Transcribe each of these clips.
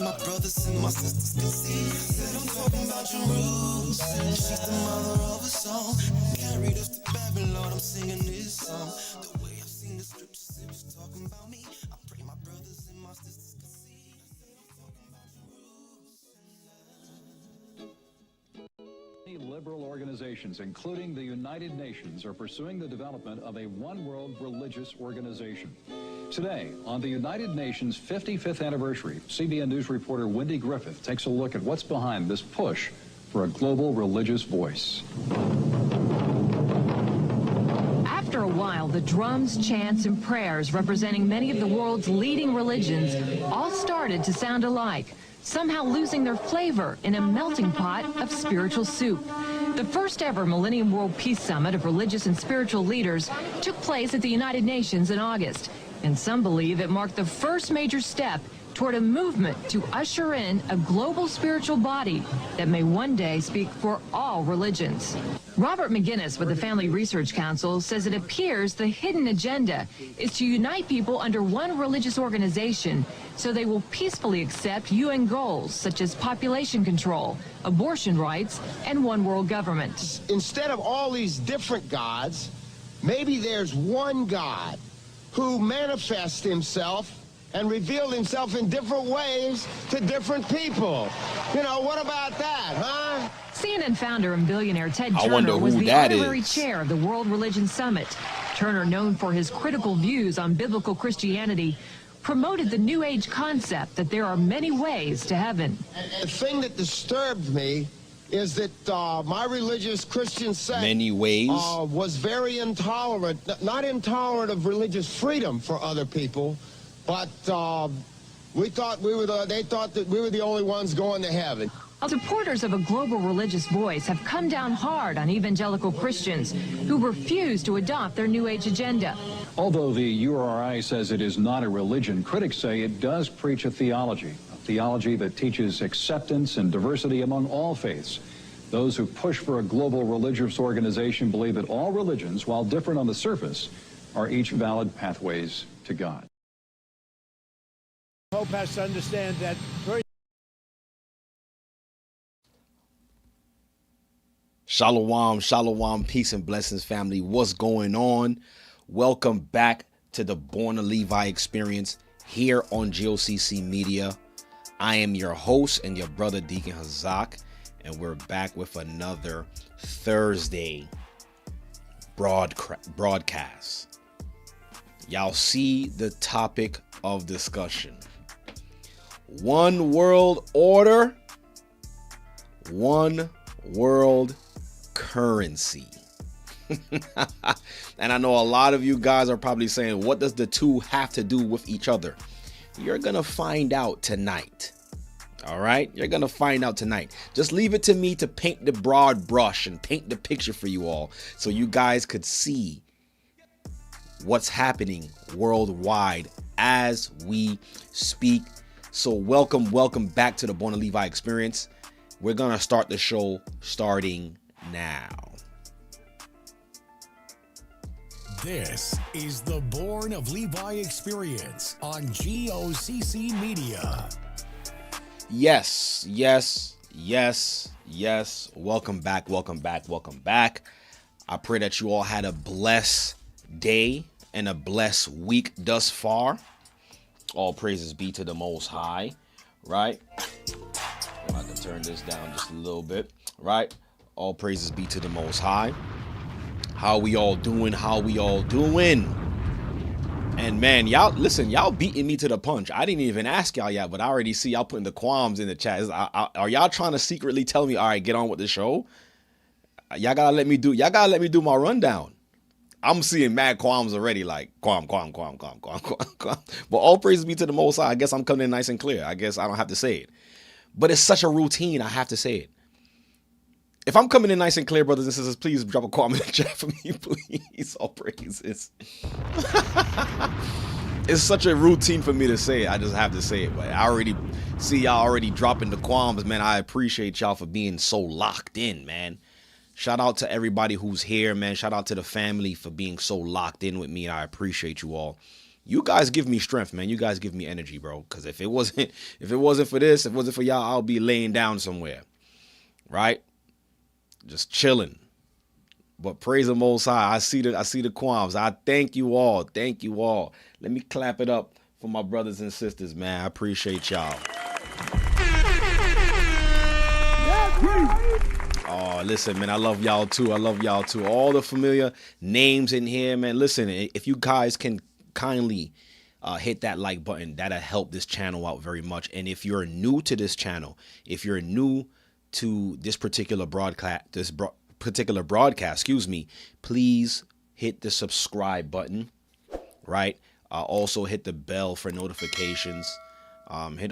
my brothers and my sisters can see. I said I'm talking about Jerusalem. She's the mother of us all. Carried us to Babylon, I'm singing this song. The way I've seen the scriptures, it was talking about me. I pray my brothers and my sisters can see. I said I'm talking about Jerusalem. Many liberal organizations, including the United Nations, are pursuing the development of a one-world religious organization. Today, on the United Nations' 55th anniversary, CBN News reporter Wendy Griffith takes a look at what's behind this push for a global religious voice. After a while, the drums, chants, and prayers representing many of the world's leading religions all started to sound alike, somehow losing their flavor in a melting pot of spiritual soup. The first ever Millennium World Peace Summit of religious and spiritual leaders took place at the United Nations in August, and some believe it marked the first major step toward a movement to usher in a global spiritual body that may one day speak for all religions. Robert McGinnis with the Family Research Council says it appears the hidden agenda is to unite people under one religious organization so they will peacefully accept UN goals such as population control, abortion rights, and one world government. Instead of all these different gods, maybe there's one God who manifests himself and revealed himself in different ways to different people. You know, what about that, huh? CNN founder and billionaire Ted Turner was the honorary chair of the World Religion Summit. Turner, known for his critical views on biblical Christianity, promoted the New Age concept that there are many ways to heaven. The thing that disturbed me is that my religious Christian sect was very intolerant, not intolerant of religious freedom for other people, but they thought that we were the only ones going to heaven. Supporters of a global religious voice have come down hard on evangelical Christians who refuse to adopt their New Age agenda. Although the URI says it is not a religion, critics say it does preach a theology that teaches acceptance and diversity among all faiths. Those who push for a global religious organization believe that all religions, while different on the surface, are each valid pathways to God. Hope has to understand that very. Shalom, shalom, peace and blessings, family. What's going on? Welcome back to the Born a Levi experience here on G.O.C.C. Media. I am your host and your brother Deacon Hazak, and we're back with another Thursday broadcast. Y'all see the topic of discussion. One world order, one world currency. And I know a lot of you guys are probably saying, what does the two have to do with each other? You're going to find out tonight. All right? You're going to find out tonight. Just leave it to me to paint the broad brush and paint the picture for you all so you guys could see what's happening worldwide as we speak. So welcome back to the Born a Levi experience. We're going to start the show starting now. This is the Born of Levi experience on G.O.C.C. Media. Yes. Welcome back. I pray that you all had a blessed day and a blessed week thus far. All praises be to the Most High, right? I'm going to turn this down just a little bit, right? All praises be to the Most High. How we all doing? And man, y'all beating me to the punch. I didn't even ask y'all yet, but I already see y'all putting the qualms in the chat. Are y'all trying to secretly tell me, all right, get on with the show? Y'all gotta let me do my rundown. I'm seeing mad qualms already, like qualm. But all praises be to the Most High. I guess I'm coming in nice and clear. I guess I don't have to say it. But it's such a routine, I have to say it. If I'm coming in nice and clear, brothers and sisters, please drop a comment in the chat for me, please. All praises. It's such a routine for me to say it. I just have to say it. But I already see y'all already dropping the qualms, man. I appreciate y'all for being so locked in, man. Shout out to everybody who's here, man. Shout out to the family for being so locked in with me. I appreciate you all. You guys give me strength, man. You guys give me energy, bro. Because if it wasn't for this, if it wasn't for y'all, I'll be laying down somewhere, right? Just chilling. But praise the Most High. I see the qualms. I thank you all. Thank you all. Let me clap it up for my brothers and sisters, man. I appreciate y'all. Oh, listen, man, I love y'all too. I love y'all too. All the familiar names in here, man. Listen, if you guys can kindly hit that like button, that'll help this channel out very much. And if you're new to this channel, if you're new to this particular broadcast, please hit the subscribe button, right? Also hit the bell for notifications. Hit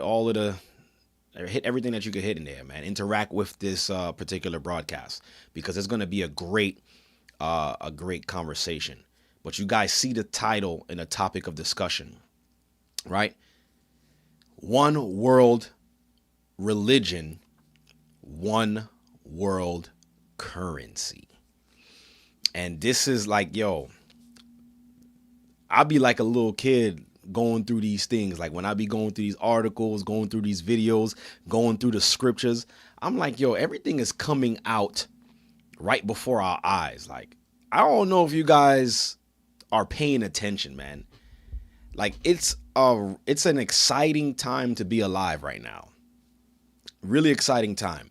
everything that you can hit in there, man. Interact with this particular broadcast, because it's going to be a great conversation. But you guys see the title and the topic of discussion, right? One world religion, one world currency. And this is like, yo, I'll be like a little kid going through these things. Like when I be going through these articles, going through these videos, going through the scriptures, I'm like, yo, everything is coming out right before our eyes. Like, I don't know if you guys are paying attention, man. Like, it's an exciting time to be alive right now. Really exciting time.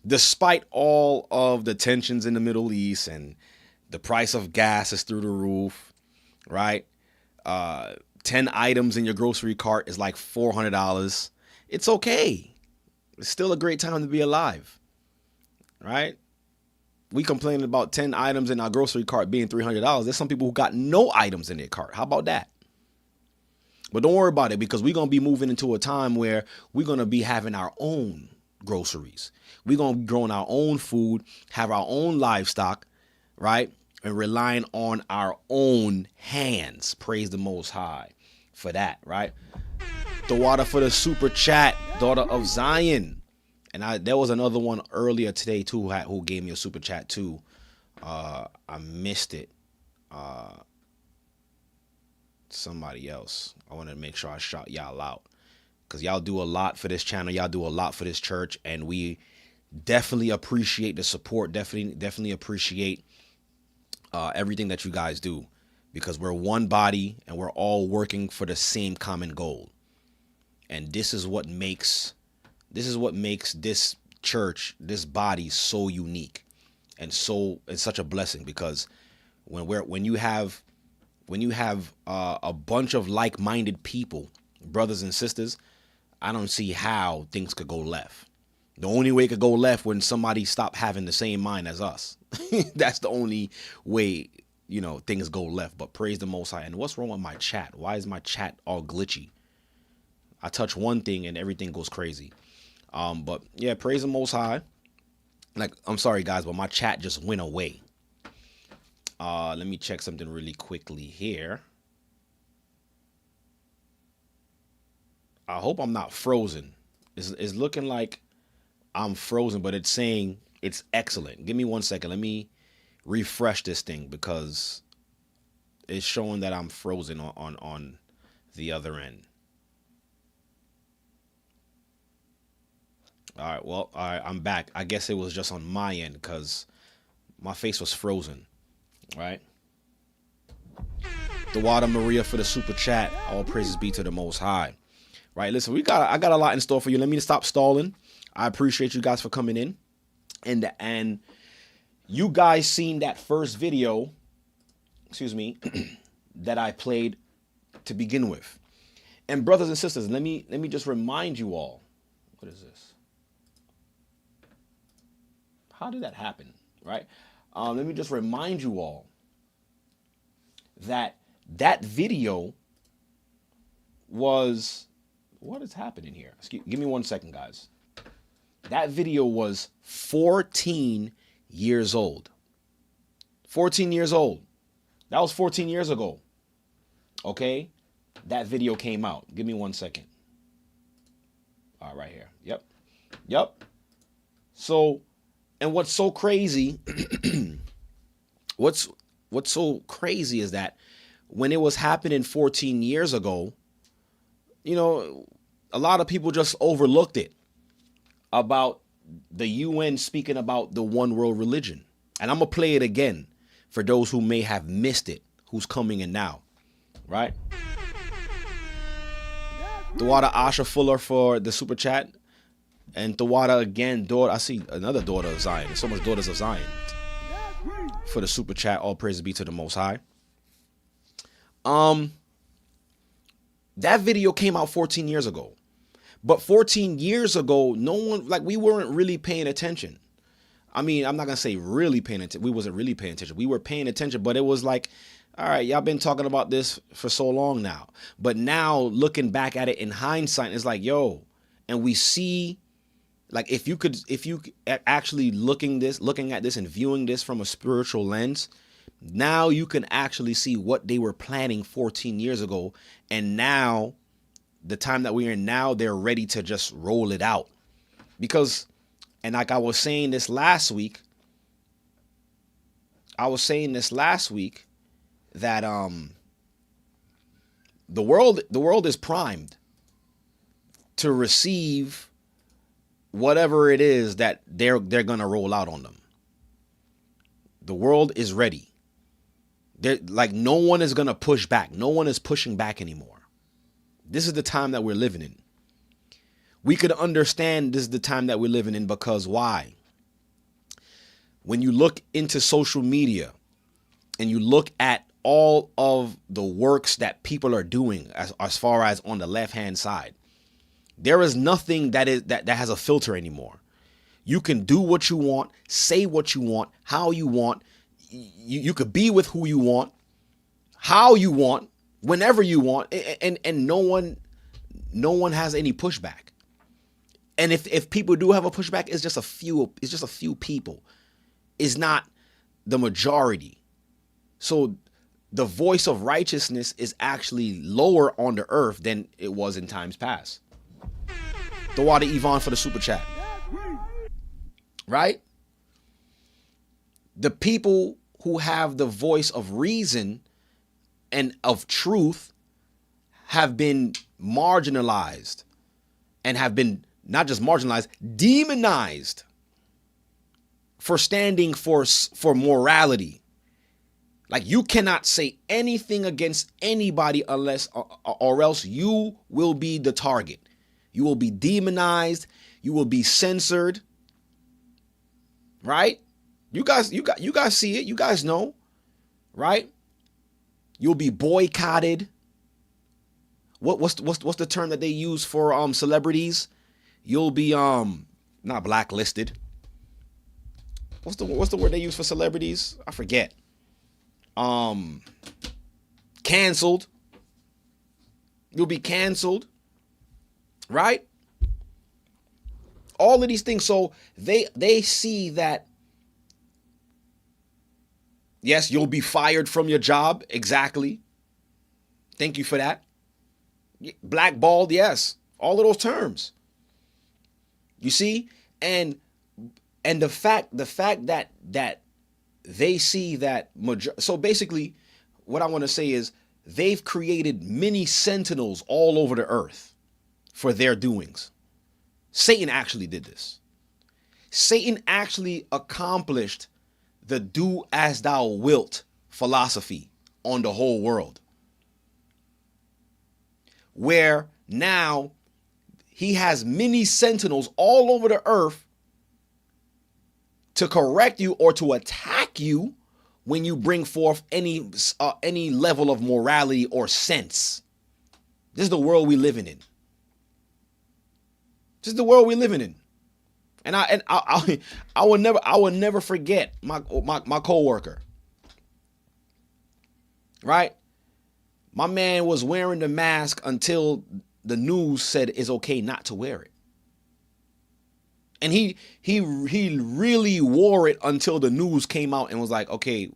Despite all of the tensions in the Middle East and the price of gas is through the roof, right? 10 items in your grocery cart is like $400. It's okay. It's still a great time to be alive, right? We complaining about 10 items in our grocery cart being $300. There's some people who got no items in their cart. How about that? But don't worry about it, because we're going to be moving into a time where we're going to be having our own groceries. We're going to be growing our own food, have our own livestock, right? And relying on our own hands. Praise the Most High for that, right? The water for the super chat, daughter of Zion. And there was another one earlier today too who gave me a super chat too. I missed it. Somebody else. I want to make sure I shout y'all out, because y'all do a lot for this channel. Y'all do a lot for this church, and we definitely appreciate the support. Definitely appreciate everything that you guys do, because we're one body and we're all working for the same common goal. And this is what makes this church, this body, so unique and such a blessing. Because when you have a bunch of like-minded people, brothers and sisters, I don't see how things could go left. The only way it could go left when somebody stop having the same mind as us. That's the only way, things go left. But praise the Most High. And what's wrong with my chat? Why is my chat all glitchy? I touch one thing and everything goes crazy. But yeah, praise the Most High. Like, I'm sorry guys, but my chat just went away. Let me check something really quickly here. I hope I'm not frozen. It's looking like I'm frozen, but it's saying it's excellent. Give me 1 second. Let me refresh this thing, because it's showing that I'm frozen on the other end. All right, I'm back. I guess it was just on my end because my face was frozen, right? The Water Maria for the super chat. All praises be to the Most High. Right, listen, I got a lot in store for you. Let me stop stalling. I appreciate you guys for coming in. And you guys seen that first video, that I played to begin with. And brothers and sisters, let me just remind you all. What is this? How did that happen? Right? Let me just remind you all that video was... What is happening here? Give me 1 second, guys. That video was 14 years old. 14 years old. That was 14 years ago. Okay? That video came out. Give me 1 second. All right, right here. Yep. So, and what's so crazy, what's so crazy is that when it was happening 14 years ago, you know, a lot of people just overlooked it about the UN speaking about the one world religion. And I'm going to play it again for those who may have missed it, who's coming in now, right? Dawada Asha Fuller for the super chat. And Dawada again, daughter. I see another daughter of Zion. There's so much daughters of Zion. For the super chat, all praise be to the Most High. That video came out 14 years ago. But 14 years ago, no one, like, we weren't really paying attention. I mean, I'm not going to say really paying attention. We wasn't really paying attention. We were paying attention, but it was like, all right, y'all been talking about this for so long now. But now, looking back at it in hindsight, it's like, yo, and we see, like, if you actually looking at this and viewing this from a spiritual lens, now you can actually see what they were planning 14 years ago. And now, the time that we're in now, they're ready to just roll it out. Because, and like I was saying this last week, that the world is primed to receive whatever it is that they're gonna roll out on them. The world is ready. They're like, no one is gonna push back. No one is pushing back anymore. This is the time that we're living in. We could understand this is the time that we're living in because why? When you look into social media and you look at all of the works that people are doing as far as on the left-hand side, there is nothing that has a filter anymore. You can do what you want, say what you want, how you want. You could be with who you want, how you want, whenever you want, and no one has any pushback. And if people do have a pushback, it's just a few people. It's not the majority. So the voice of righteousness is actually lower on the earth than it was in times past. Dawada Yvonne for the super chat. Right? The people who have the voice of reason and of truth have been marginalized and have been not just marginalized, demonized for standing for morality. Like, you cannot say anything against anybody unless or else you will be the target. You will be demonized. You will be censored. Right? You guys see it. You guys know. Right? You'll be boycotted. What's the term that they use for celebrities? You'll be not blacklisted. What's the word they use for celebrities? I forget. Canceled. You'll be canceled. Right? All of these things. So they see that, yes, you'll be fired from your job. Exactly. Thank you for that. Blackballed, yes. All of those terms. You see? And the fact that they see that so basically what I want to say is they've created many sentinels all over the earth for their doings. Satan actually did this. Satan actually accomplished the do as thou wilt philosophy on the whole world. Where now he has many sentinels all over the earth to correct you or to attack you when you bring forth any level of morality or sense. This is the world we're living in. This is the world we're living in. And I will never forget my coworker. Right? My man was wearing the mask until the news said it's okay not to wear it. And he really wore it until the news came out and was like, okay,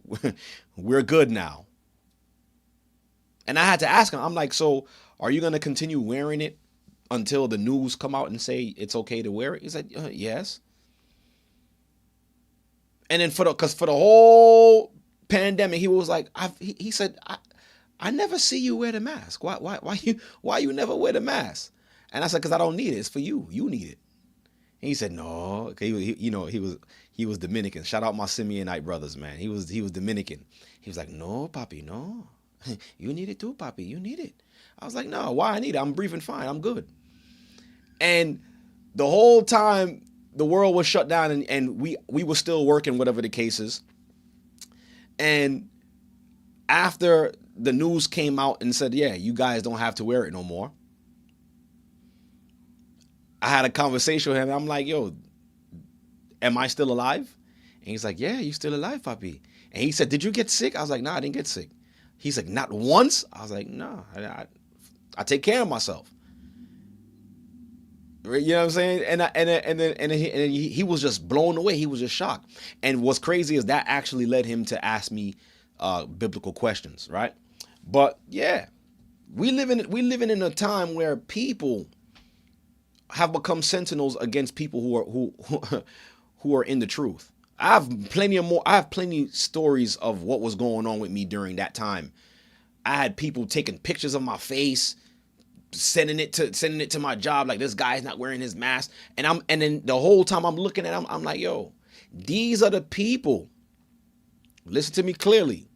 we're good now. And I had to ask him, I'm like, so are you going to continue wearing it until the news come out and say it's okay to wear it? He said, yes. And then for the whole pandemic, he was like, he said, I never see you wear the mask. Why you never wear the mask? And I said, because I don't need it. It's for you. You need it. And he said, no. Okay, he was Dominican. Shout out my Simeonite brothers, man. He was Dominican. He was like, no, papi, no. You need it too, papi. You need it. I was like, no, why I need it? I'm breathing fine. I'm good. And the whole time the world was shut down and we were still working, whatever the case is. And after the news came out and said, yeah, you guys don't have to wear it no more, I had a conversation with him. And I'm like, yo, am I still alive? And he's like, yeah, you still alive, papi. And he said, did you get sick? I was like, no, I didn't get sick. He's like, not once? I was like, no, I take care of myself. You know what I'm saying? And he was just blown away. He was just shocked. And what's crazy is that actually led him to ask me biblical questions, right? But yeah, we living in a time where people have become sentinels against people who are in the truth. I have plenty stories of what was going on with me during that time. I had people taking pictures of my face, sending it to my job, like, this guy's not wearing his mask. And then the whole time I'm looking at him, I'm like, yo, these are the people. Listen to me clearly.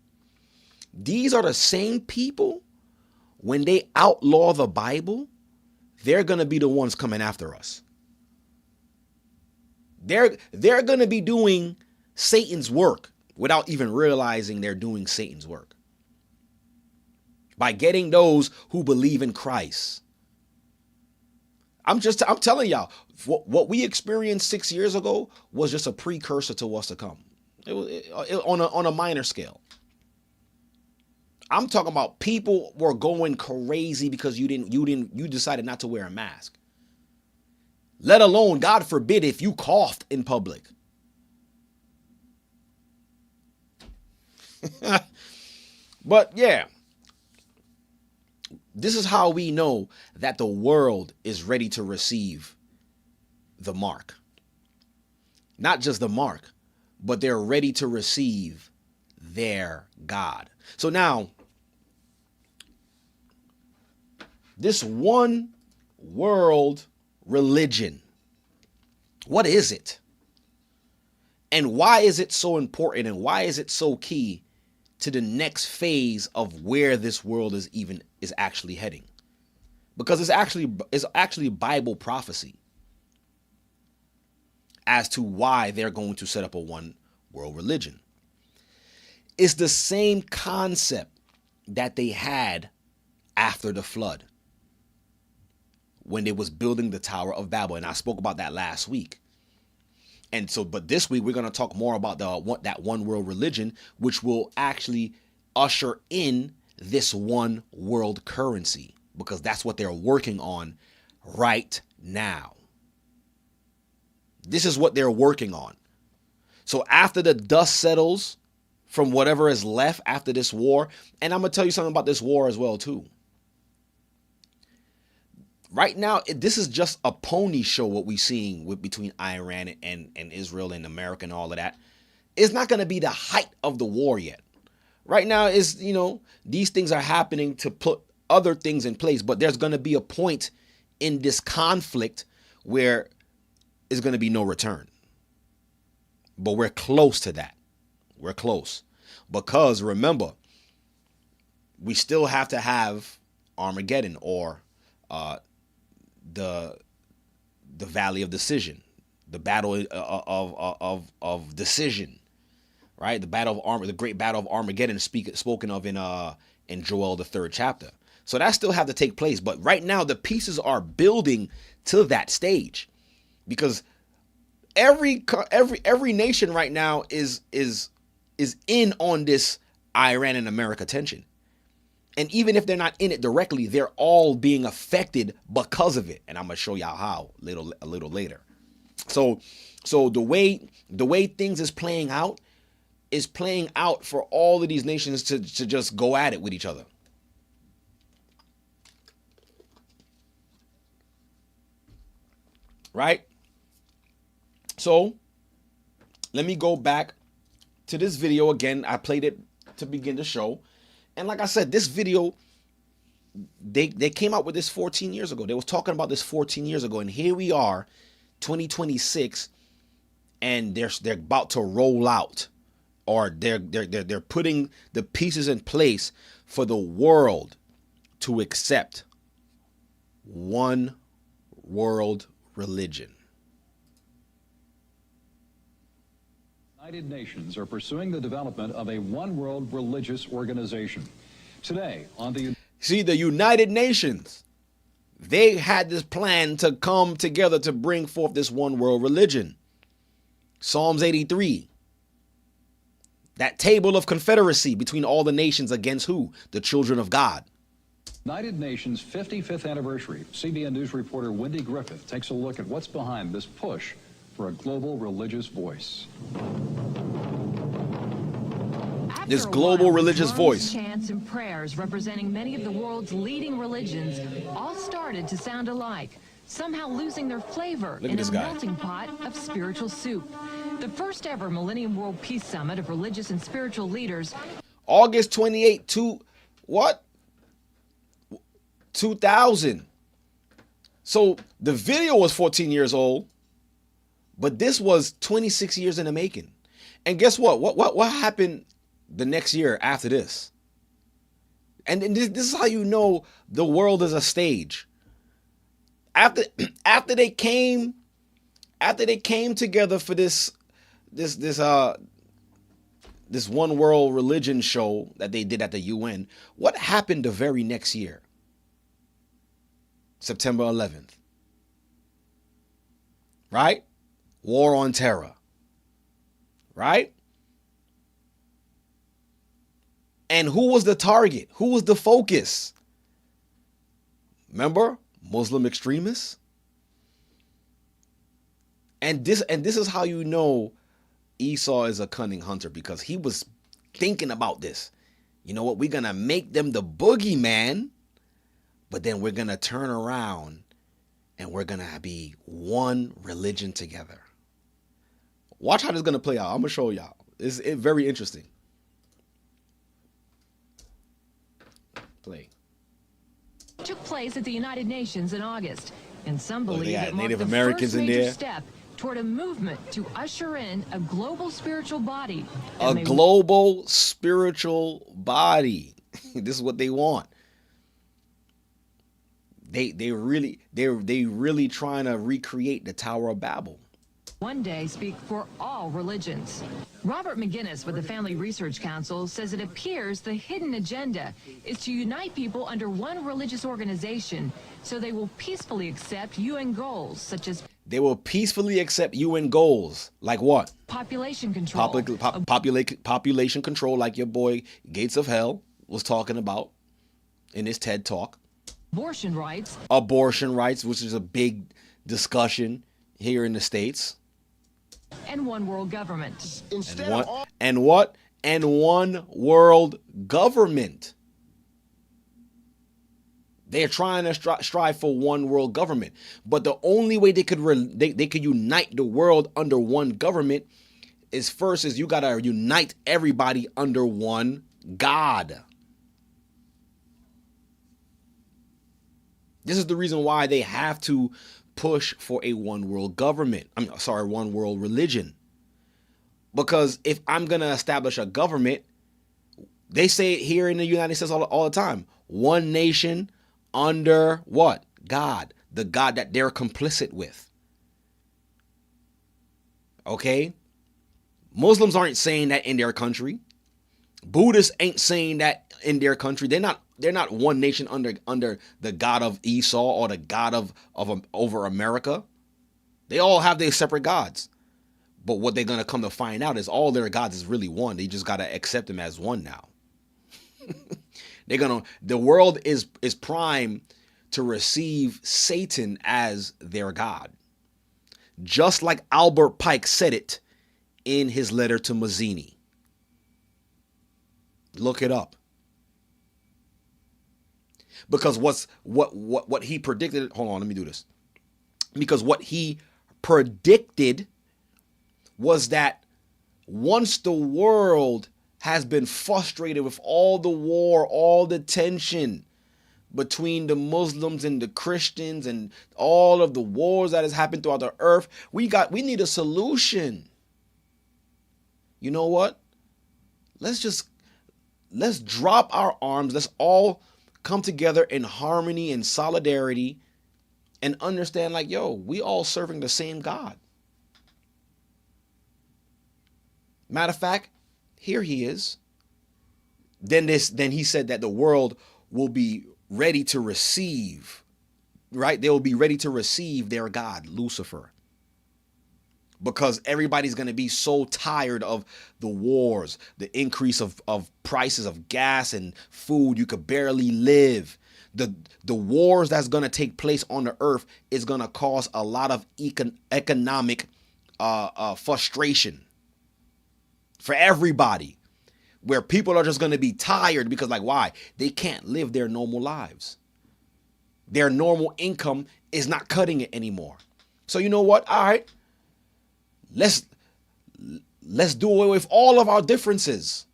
These are the same people, when they outlaw the Bible, they're going to be the ones coming after us. They're going to be doing Satan's work without even realizing they're doing Satan's work. By getting those who believe in Christ. I'm telling y'all, what we experienced 6 years ago was just a precursor to what's to come. It was on a minor scale. I'm talking about people were going crazy because you decided not to wear a mask. Let alone, God forbid, if you coughed in public. But yeah, this is how we know that the world is ready to receive the mark. Not just the mark, but they're ready to receive their God. So now, this one world religion, what is it? And why is it so important? And why is it so key to the next phase of where this world is actually heading? Because it's actually Bible prophecy as to why they're going to set up a one world religion. It's the same concept that they had after the flood, when they was building the Tower of Babel. And I spoke about that last week. And so, but this week we're going to talk more about that one world religion, which will actually usher in this one world currency, because that's what they're working on right now. This is what they're working on. So after the dust settles from whatever is left after this war, and I'm going to tell you something about this war as well too. Right now, this is just a pony show, what we're seeing between Iran and Israel and America and all of that. It's not going to be the height of the war yet. Right now, these things are happening to put other things in place, but there's going to be a point in this conflict where it's going to be no return. But we're close to that. We're close. Because remember, we still have to have Armageddon, or the Valley of Decision, the battle of decision, right? The great battle of Armageddon, spoken of in Joel the 3rd chapter. So that still have to take place. But right now the pieces are building to that stage, because every nation right now is in on this Iran and America tension. And even if they're not in it directly, they're all being affected because of it. And I'm going to show y'all how a little later. So the way things is playing out for all of these nations to just go at it with each other. Right? So let me go back to this video again. I played it to begin the show. And like I said, this video, they came out with this 14 years ago. They was talking about this 14 years ago, and here we are, 2026, and they're about to roll out, or they're putting the pieces in place for the world to accept one world religion. United Nations are pursuing the development of a one world religious organization. Today on the United Nations, they had this plan to come together to bring forth this one world religion. Psalms 83. That table of confederacy between all the nations against who? The children of God. United Nations 55th anniversary. CBN News reporter Wendy Griffith takes a look at what's behind this push for a global religious voice. This global religious voice. Chants and prayers representing many of the world's leading religions all started to sound alike, somehow losing their flavor in a melting pot of spiritual soup. The first ever Millennium World Peace Summit of religious and spiritual leaders. August 28, 2000. So the video was 14 years old, but this was 26 years in the making. And guess what? What happened the next year after this? And this is how you know the world is a stage. After they came together for this one world religion show that they did at the UN, what happened the very next year? September 11th. Right? War on terror. Right? And who was the target? Who was the focus? Remember? Muslim extremists? And this is how you know Esau is a cunning hunter, because he was thinking about this. You know what? We're going to make them the boogeyman, but then we're going to turn around and we're going to be one religion together. Watch how this is going to play out. I'm going to show y'all. It's very interesting. Play. Took place at the United Nations in August, and some believe it marked Native the Americans first in major there. step toward a movement to usher in a global spiritual body. A global spiritual body. This is what they want. They really trying to recreate the Tower of Babel. One day speak for all religions. Robert McGinnis with the Family Research Council says it appears the hidden agenda is to unite people under one religious organization so they will peacefully accept UN goals such as... They will peacefully accept UN goals. Like what? Population control. Population control, like your boy Gates of Hell was talking about in his TED Talk. Abortion rights. Abortion rights, which is a big discussion here in the States. And one world government. And one world government. They're trying to strive for one world government, but the only way they could unite the world under one government is you gotta unite everybody under one God. This is the reason why they have to push for a one world government. One world religion. Because if I'm going to establish a government, they say it here in the United States all the time, one nation under what? God. The God that they're complicit with. Okay? Muslims aren't saying that in their country. Buddhists ain't saying that in their country. They're not one nation under the God of Esau or the God over America. They all have their separate gods. But what they're going to come to find out is all their gods is really one. They just got to accept them as one now. The world is primed to receive Satan as their God. Just like Albert Pike said it in his letter to Mazzini. Look it up. Because what he predicted, hold on, let me do this. Because what he predicted was that once the world has been frustrated with all the war, all the tension between the Muslims and the Christians and all of the wars that has happened throughout the earth. We need a solution. You know what? Let's drop our arms. Let's all come together in harmony and solidarity and understand, like, yo, we all serving the same God. Matter of fact, here he is. Then he said that the world will be ready to receive, right? They will be ready to receive their God, Lucifer. Because everybody's going to be so tired of the wars, the increase of prices of gas and food. You could barely live. The wars that's going to take place on the earth is going to cause a lot of economic frustration for everybody, where people are just going to be tired because, like, why? They can't live their normal lives. Their normal income is not cutting it anymore. So you know what? All right. Let's do away with all of our differences.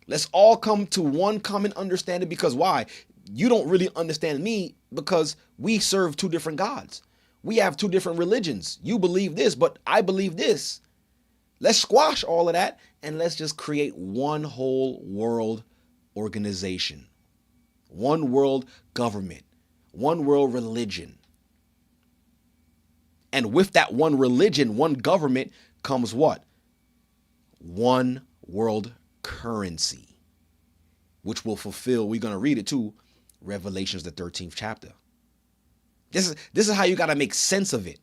Let's all come to one common understanding, because why? You don't really understand me because we serve two different gods. We have two different religions. You believe this, but I believe this. Let's squash all of that and let's just create one whole world organization, one world government, one world religion. And with that one religion, one government comes what? One world currency, which will fulfill, we're going to read it too, Revelations, the 13th chapter. This is how you got to make sense of it.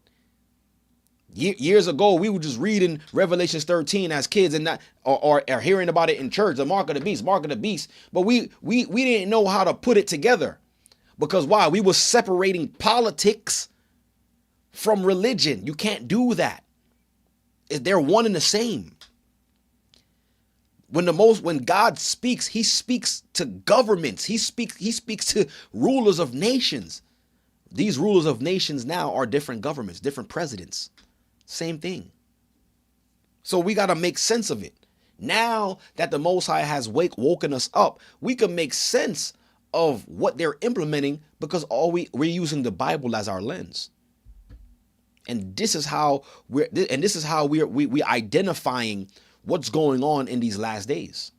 Years ago, we were just reading Revelations 13 as kids and not or hearing about it in church, the mark of the beast, mark of the beast. But we didn't know how to put it together, because why? We were separating politics from religion. You can't do that. They're one and the same. When God speaks, he speaks to governments. He speaks to rulers of nations. These rulers of nations now are different governments, different presidents. Same thing. So we got to make sense of it. Now that the Most High has woken us up, we can make sense of what they're implementing, because we're using the Bible as our lens. And this is how we're identifying what's going on in these last days.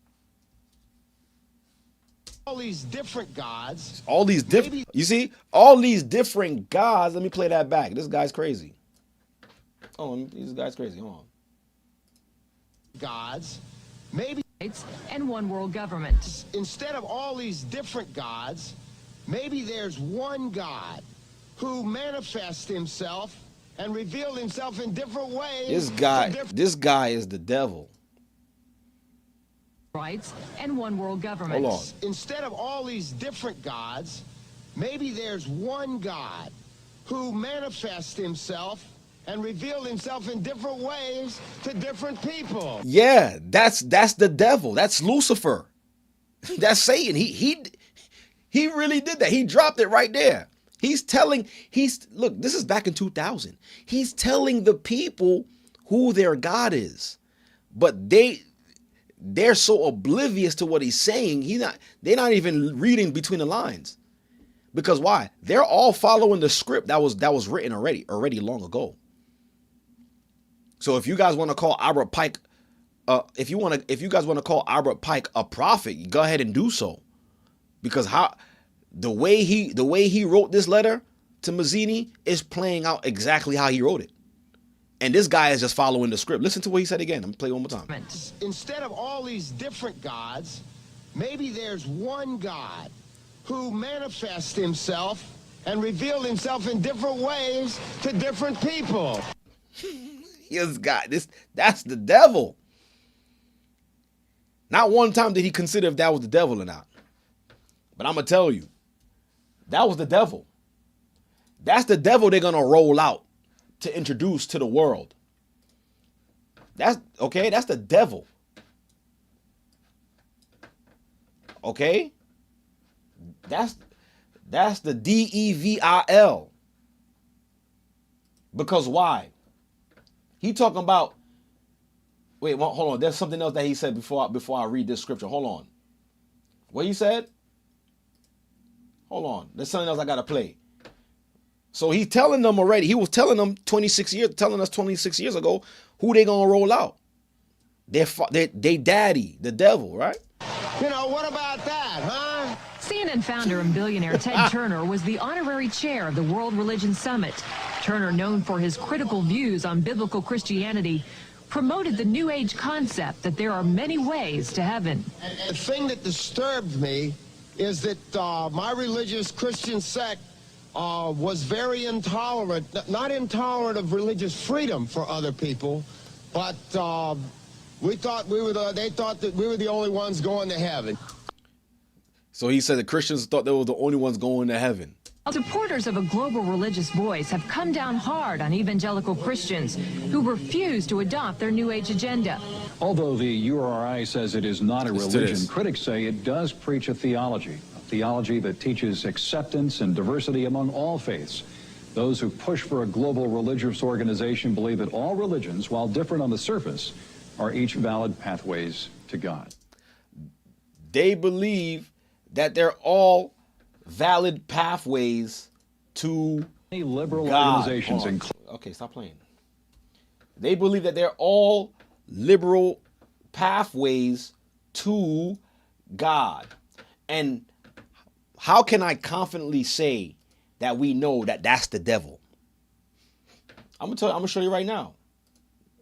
All these different gods. All these different, you see, all these different gods. Let me play that back. This guy's crazy. Oh, this guy's crazy. Hold on. Gods, maybe. And one world government. Instead of all these different gods, maybe there's one God who manifests himself and revealed himself in different ways. This guy is the devil. Rights and one world government. Hold on. Instead of all these different gods, maybe there's one God who manifests himself and revealed himself in different ways to different people. Yeah, that's the devil. That's Lucifer. That's Satan. He really did that. He dropped it right there. Look, this is back in 2000. He's telling the people who their God is. But they're so oblivious to what he's saying. They're not even reading between the lines. Because why? They're all following the script that was written already long ago. So if you guys want to call Albert Pike, if you guys want to call Albert Pike a prophet, go ahead and do so. Because the way he wrote this letter to Mazzini is playing out exactly how he wrote it. And this guy is just following the script. Listen to what he said again. I'm gonna play it one more time. Instead of all these different gods, maybe there's one God who manifests himself and revealed himself in different ways to different people. Yes, God, that's the devil. Not one time did he consider if that was the devil or not. But I'm gonna tell you, that was the devil. That's the devil they're gonna roll out to introduce to the world. That's the devil. Okay? That's the devil. Because why? He talking about Wait, hold on. There's something else that he said before I read this scripture. Hold on. What he said? Hold on. There's something else I gotta play. So he's telling them already. He was telling them 26 years ago who they gonna roll out. They daddy, the devil, right? You know, what about that, huh? CNN founder and billionaire Ted Turner was the honorary chair of the World Religion Summit. Turner, known for his critical views on biblical Christianity, promoted the New Age concept that there are many ways to heaven. The thing that disturbed me is that my religious Christian sect was very intolerant, not intolerant of religious freedom for other people, but they thought that we were the only ones going to heaven. So he said the Christians thought they were the only ones going to heaven. Supporters of a global religious voice have come down hard on evangelical Christians who refuse to adopt their New Age agenda. Although the URI says it is not a religion, critics say it does preach a theology that teaches acceptance and diversity among all faiths. Those who push for a global religious organization believe that all religions, while different on the surface, are each valid pathways to God. They believe that they're all valid pathways to liberal God. Organizations Okay, stop playing. They believe that they're all liberal pathways to God. And how can I confidently say that we know that that's the devil? I'm gonna show you right now.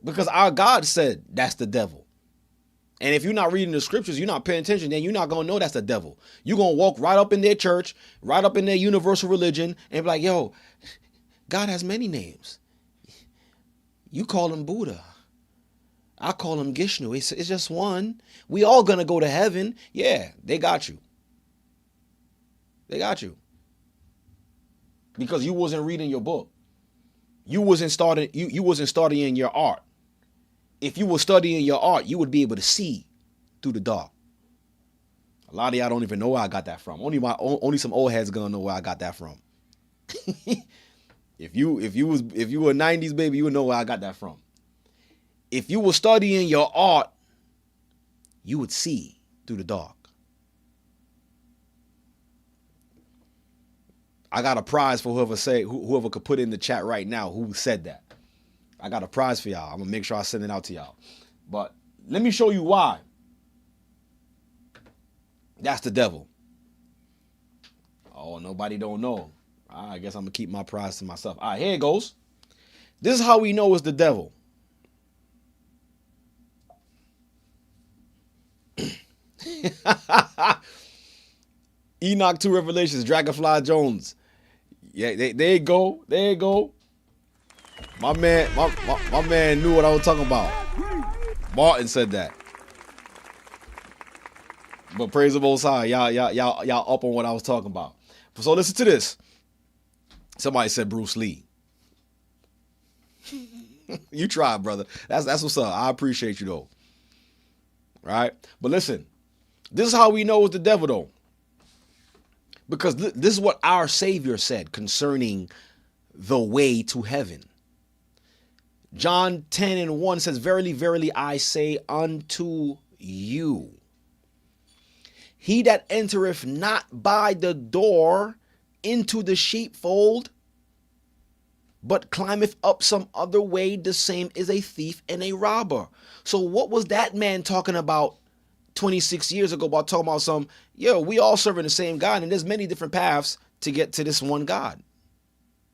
Because our God said that's the devil. And if you're not reading the scriptures, you're not paying attention, then you're not going to know that's the devil. You're going to walk right up in their church, right up in their universal religion, and be like, yo, God has many names. You call him Buddha. I call him Gishnu. It's just one. We all going to go to heaven. Yeah, they got you. They got you. Because you wasn't reading your book. You wasn't studying your art. If you were studying your art, you would be able to see through the dark. A lot of y'all don't even know where I got that from. Only some old heads gonna know where I got that from. If you were a 90s baby, you would know where I got that from. If you were studying your art, you would see through the dark. I got a prize for whoever could put in the chat right now who said that. I got a prize for y'all. I'm going to make sure I send it out to y'all. But let me show you why. That's the devil. Oh, nobody don't know. I guess I'm going to keep my prize to myself. All right, here it goes. This is how we know it's the devil. Enoch 2 Revelations, Dragonfly Jones. Yeah, there you go. There you go. My man knew what I was talking about. Martin said that. But praise the Most High, y'all up on what I was talking about. So listen to this. Somebody said Bruce Lee. You tried, brother. That's what's up. I appreciate you though. Right? But listen, this is how we know it's the devil though. Because this is what our Savior said concerning the way to heaven. John 10:1 says, verily, verily, I say unto you, he that entereth not by the door into the sheepfold, but climbeth up some other way, the same is a thief and a robber. So what was that man talking about 26 years ago about talking about we all serving the same God, and there's many different paths to get to this one God.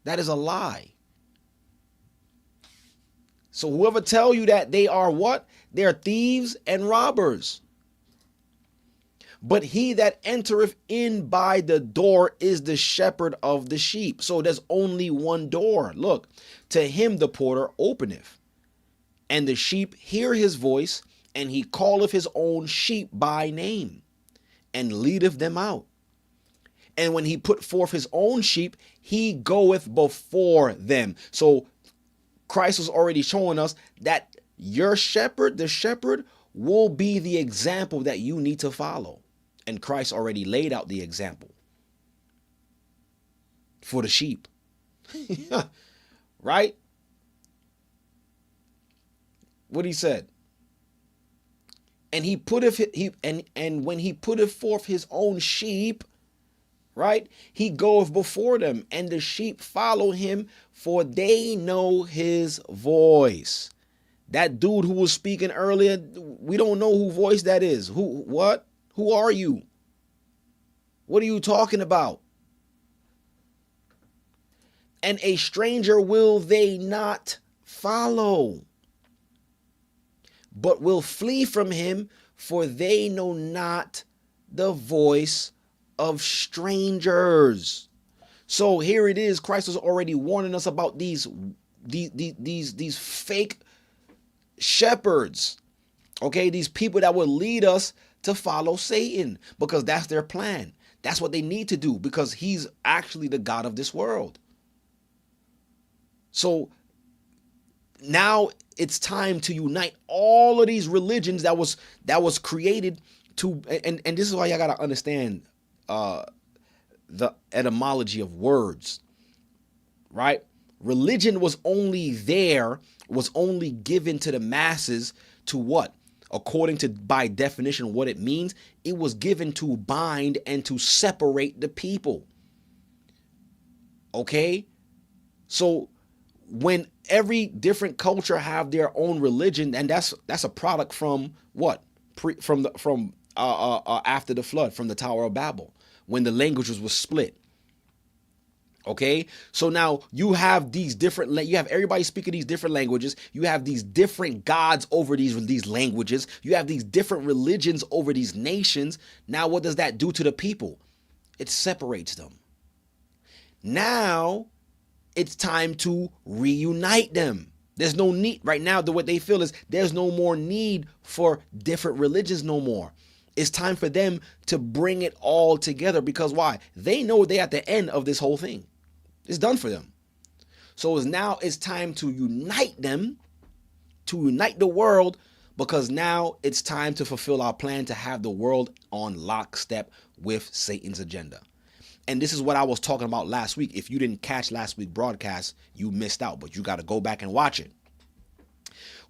That is a lie. So whoever tell you that they are what? They're thieves and robbers. But he that entereth in by the door is the shepherd of the sheep. So there's only one door. Look, to him the porter openeth, and the sheep hear his voice, and he calleth his own sheep by name, and leadeth them out. And when he put forth his own sheep, he goeth before them. So Christ was already showing us that your shepherd, the shepherd, will be the example that you need to follow. And Christ already laid out the example for the sheep. Right? What he said. And he putteth and when he putteth forth his own sheep, right? He goeth before them, and the sheep follow him, for they know his voice. That dude who was speaking earlier, we don't know who voice that is. What? Who are you? What are you talking about? And a stranger will they not follow, but will flee from him, for they know not the voice of strangers. So here it is. Christ was already warning us about these fake shepherds. Okay, these people that will lead us to follow Satan, because that's their plan. That's what they need to do, because he's actually the God of this world. So now it's time to unite all of these religions that was created to, and this is why y'all gotta understand the etymology of words, right? Religion was only given to the masses to what? According to, by definition, what it means, it was given to bind and to separate the people. Okay? So when every different culture have their own religion, and that's a product from what? From after the flood, from the Tower of Babel, when the languages were split. Okay, so now you have these different, you have everybody speaking these different languages. You have these different gods over these languages. You have these different religions over these nations. Now, what does that do to the people? It separates them. Now, it's time to reunite them. There's no need right now. What they feel is there's no more need for different religions no more. It's time for them to bring it all together, because why? They know they're at the end of this whole thing. It's done for them. So it's time to unite them, to unite the world, because now it's time to fulfill our plan to have the world on lockstep with Satan's agenda. And this is what I was talking about last week. If you didn't catch last week's broadcast, you missed out, but you got to go back and watch it,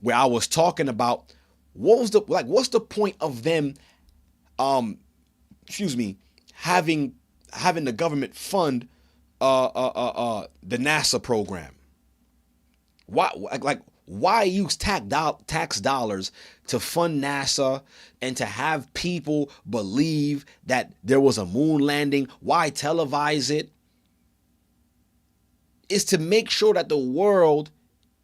where I was talking about what's the point of them having the government fund the NASA program. Why use tax dollars to fund NASA and to have people believe that there was a moon landing? Why televise it? It's to make sure that the world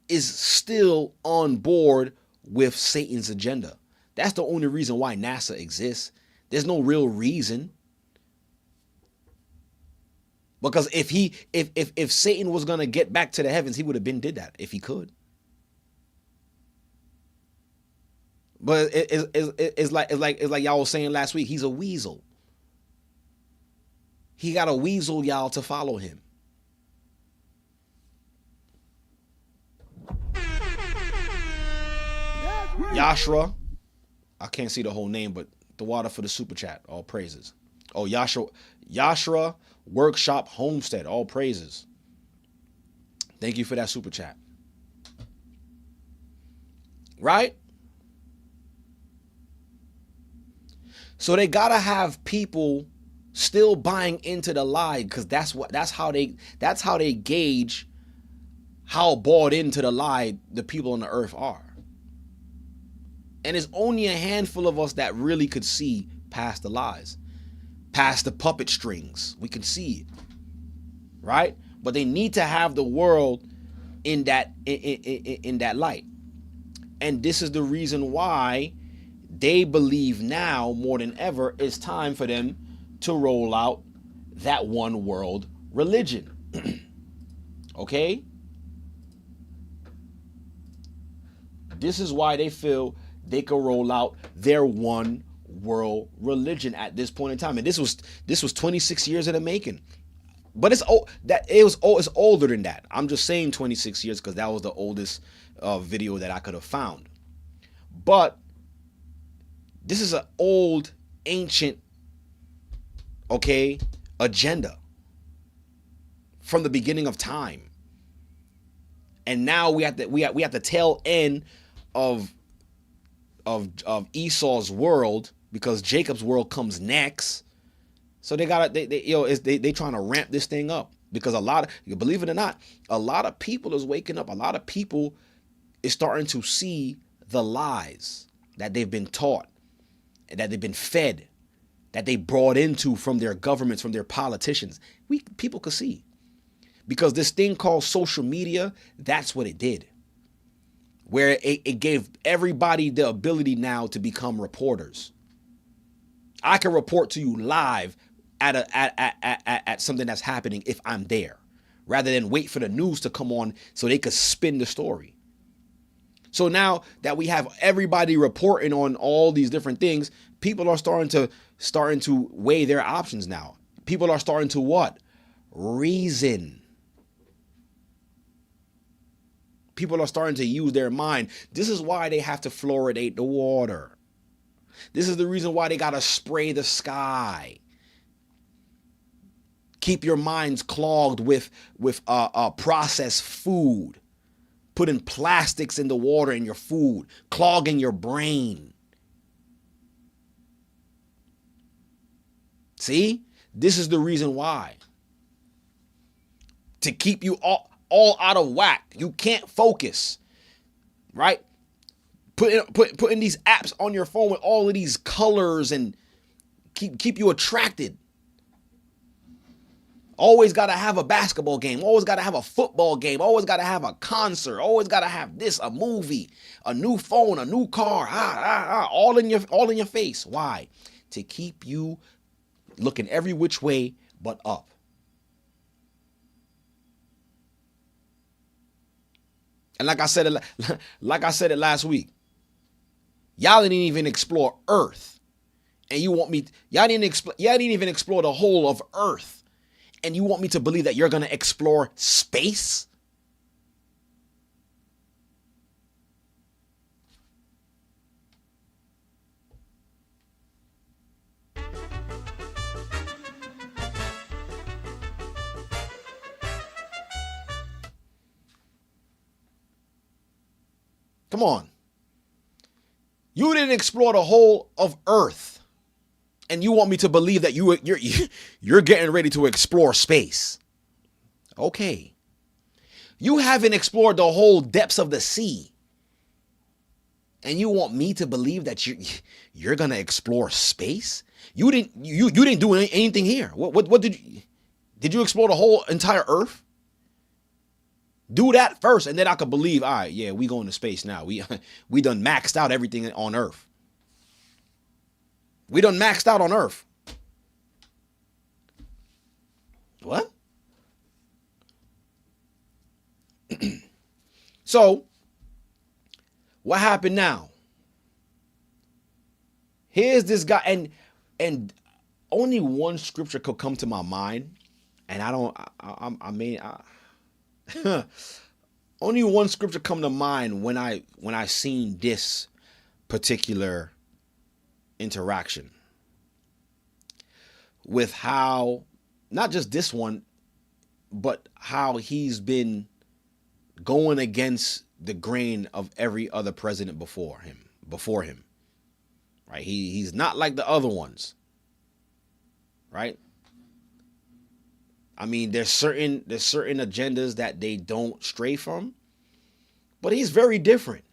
is still on board with Satan's agenda. That's the only reason why NASA exists. There's no real reason. Because if Satan was gonna get back to the heavens, he would have been did that if he could. But it's like y'all was saying last week. He's a weasel. He got to weasel y'all to follow him. Yashra, I can't see the whole name, but the water for the super chat. All praises. Oh, Yashra Workshop Homestead. All praises. Thank you for that super chat. Right? So they gotta have people still buying into the lie, because that's how they gauge how bought into the lie the people on the earth are. And it's only a handful of us that really could see past the lies, past the puppet strings. We can see it, right? But they need to have the world in that light. And this is the reason why they believe now more than ever it's time for them to roll out that one world religion. Okay? This is why they feel they can roll out their one world religion at this point in time. And this was 26 years in the making. But it's older than that. I'm just saying 26 years because that was the oldest video that I could have found. But this is an old, ancient, agenda from the beginning of time. And now we at the tail end of of Esau's world, because Jacob's world comes next. So they trying to ramp this thing up, because you believe it or not, a lot of people is waking up. A lot of people is starting to see the lies that they've been taught, that they've been fed, that they brought into from their governments, from their politicians. People could see, because this thing called social media, that's what it did. Where it gave everybody the ability now to become reporters. I can report to you live at something that's happening if I'm there, rather than wait for the news to come on so they could spin the story. So now that we have everybody reporting on all these different things, people are starting to weigh their options now. People are starting to what? Reason. People are starting to use their mind. This is why they have to fluoridate the water. This is the reason why they got to spray the sky. Keep your minds clogged with processed food. Putting plastics in the water in your food. Clogging your brain. See? This is the reason why. To keep you all out of whack. You can't focus, right? Putting these apps on your phone with all of these colors and keep you attracted. Always got to have a basketball game. Always got to have a football game. Always got to have a concert. Always got to have this, a movie, a new phone, a new car. All in your face. Why? To keep you looking every which way but up. And like I said it last week, y'all didn't even explore Earth, and y'all didn't even explore the whole of Earth, and you want me to believe that you're gonna explore space? Come on. You didn't explore the whole of Earth, and you want me to believe that you're getting ready to explore space. Okay. You haven't explored the whole depths of the sea, and you want me to believe that you're gonna explore space? You didn't do anything here. What did you explore the whole entire Earth? Do that first, and then I could believe, all right, yeah, we going to space now. We done maxed out everything on Earth. We done maxed out on Earth. What? So, what happened now? Here's this guy, and only one scripture could come to my mind, and only one scripture come to mind when I seen this particular interaction with how, not just this one, but how he's been going against the grain of every other president before him. Right? He's not like the other ones. Right? I mean, there's certain agendas that they don't stray from, but he's very different.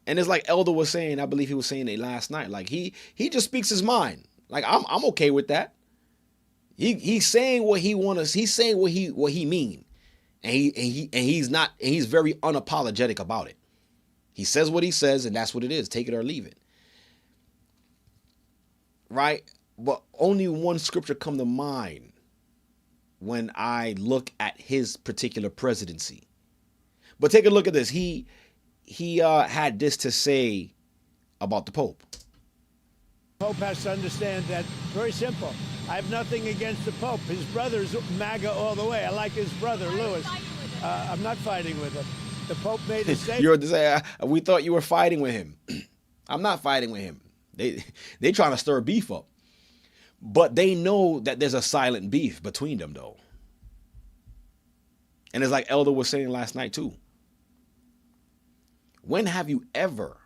And it's like Elder was saying, I believe he was saying it last night. Like he just speaks his mind. Like I'm okay with that. He's saying what he wants. He's saying what he mean, and he's very unapologetic about it. He says what he says, and that's what it is. Take it or leave it. Right? But only one scripture come to mind when I look at his particular presidency. But take a look at this. He had this to say about the Pope. Pope has to understand that, very simple. I have nothing against the Pope. His brother's MAGA all the way. I like his brother, Louis. I'm not fighting with him. The Pope made a statement. We thought you were fighting with him. I'm not fighting with him. They trying to stir beef up. But they know that there's a silent beef between them, though. And it's like Elder was saying last night, too. When have you ever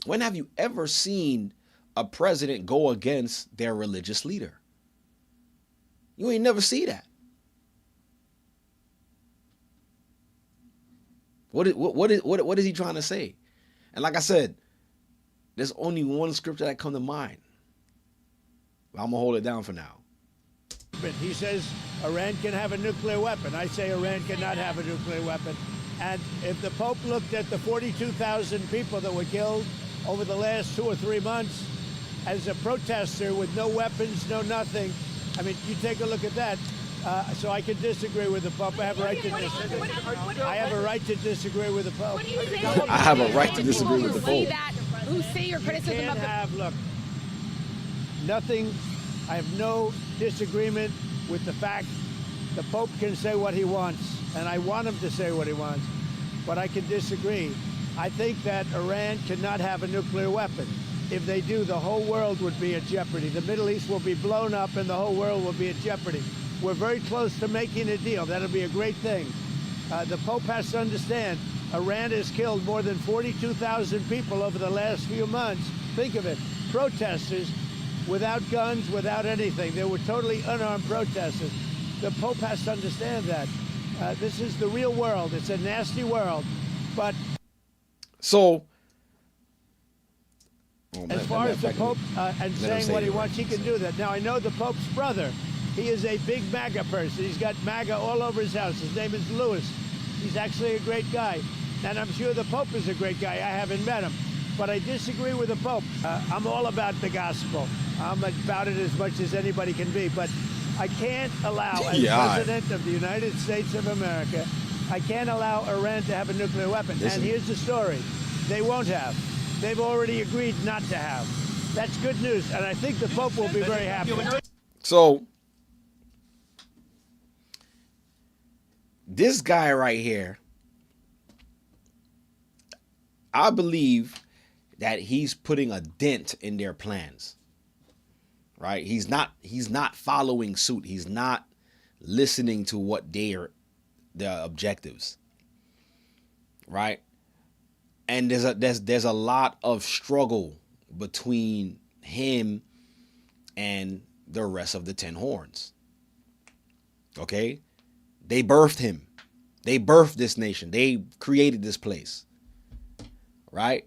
When have you ever seen a president go against their religious leader? You ain't never see that. What is he trying to say? And like I said, there's only one scripture that come to mind. I'm gonna hold it down for now. He says Iran can have a nuclear weapon. I say Iran cannot have a nuclear weapon. And if the Pope looked at the 42,000 people that were killed over the last 2 or 3 months as a protester with no weapons, no nothing, I mean, you take a look at that. So I can disagree with the Pope. I have a right to disagree. I have a right to disagree with the Pope. I have a right to disagree with the Pope. Who say your criticism of the... Look, nothing. I have no disagreement with the fact the Pope can say what he wants, and I want him to say what he wants, but I can disagree. I think that Iran cannot have a nuclear weapon. If they do, the whole world would be at jeopardy. The Middle East will be blown up, and the whole world will be at jeopardy. We're very close to making a deal. That'll be a great thing. The Pope has to understand, Iran has killed more than 42,000 people over the last few months. Think of it, protesters without guns, without anything. They were totally unarmed protesters. The Pope has to understand that. This is the real world. It's a nasty world. But so, as far as the Pope and saying what he wants, he can do that. Now, I know the Pope's brother. He is a big MAGA person. He's got MAGA all over his house. His name is Louis. He's actually a great guy. And I'm sure the Pope is a great guy. I haven't met him. But I disagree with the Pope. I'm all about the gospel. I'm about it as much as anybody can be. But I can't allow, as President of the United States of America, I can't allow Iran to have a nuclear weapon. And here's the story. They won't have. They've already agreed not to have. That's good news. And I think the Pope will be very happy. So, this guy right here, I believe that he's putting a dent in their plans. Right? He's not following suit. He's not listening to what their objectives. Right? And there's a lot of struggle between him and the rest of the 10 horns. Okay? They birthed him. They birthed this nation. They created this place. Right?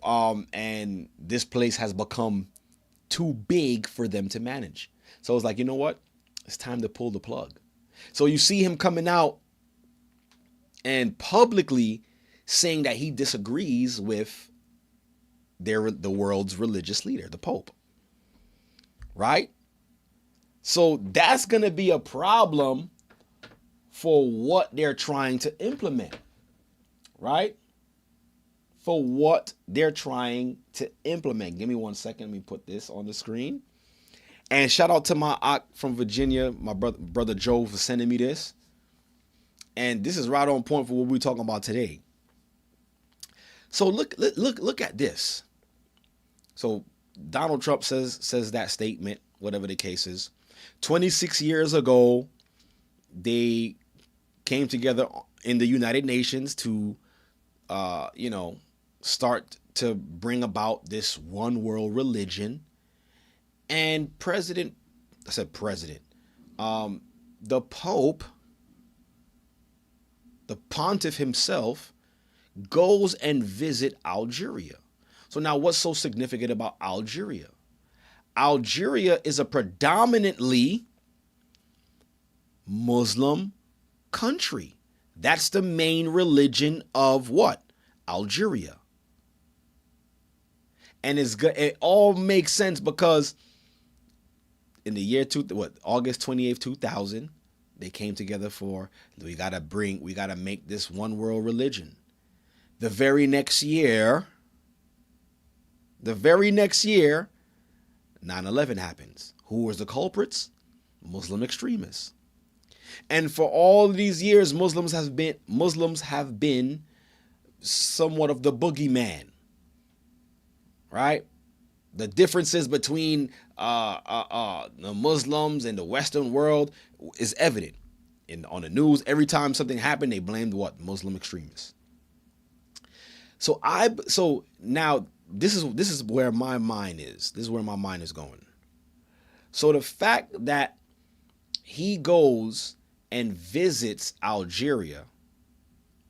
And this place has become too big for them to manage. So it's like, you know what? It's time to pull the plug. So you see him coming out and publicly saying that he disagrees with the world's religious leader, the Pope. Right? So that's going to be a problem for what they're trying to implement, right? For what they're trying to implement. Give me 1 second. Let me put this on the screen. And shout out to my aunt from Virginia, my brother Joe, for sending me this. And this is right on point for what we're talking about today. So look at this. So Donald Trump says that statement, whatever the case is. 26 years ago, they came together in the United Nations to, start to bring about this one world religion. And the Pope, the pontiff himself, goes and visit Algeria. So now what's so significant about Algeria? Algeria is a predominantly Muslim country. That's the main religion of what? Algeria. And it all makes sense because in the year August 28th, 2000, they came together for, we got to make this one world religion. The very next year, 9/11 happens. Who was the culprits? Muslim extremists. And for all these years, Muslims have been somewhat of the boogeyman, right? The differences between the Muslims and the Western world is evident. On the news, every time something happened, they blamed what? Muslim extremists. So now this is where my mind is. This is where my mind is going. So the fact that he goes and visits Algeria,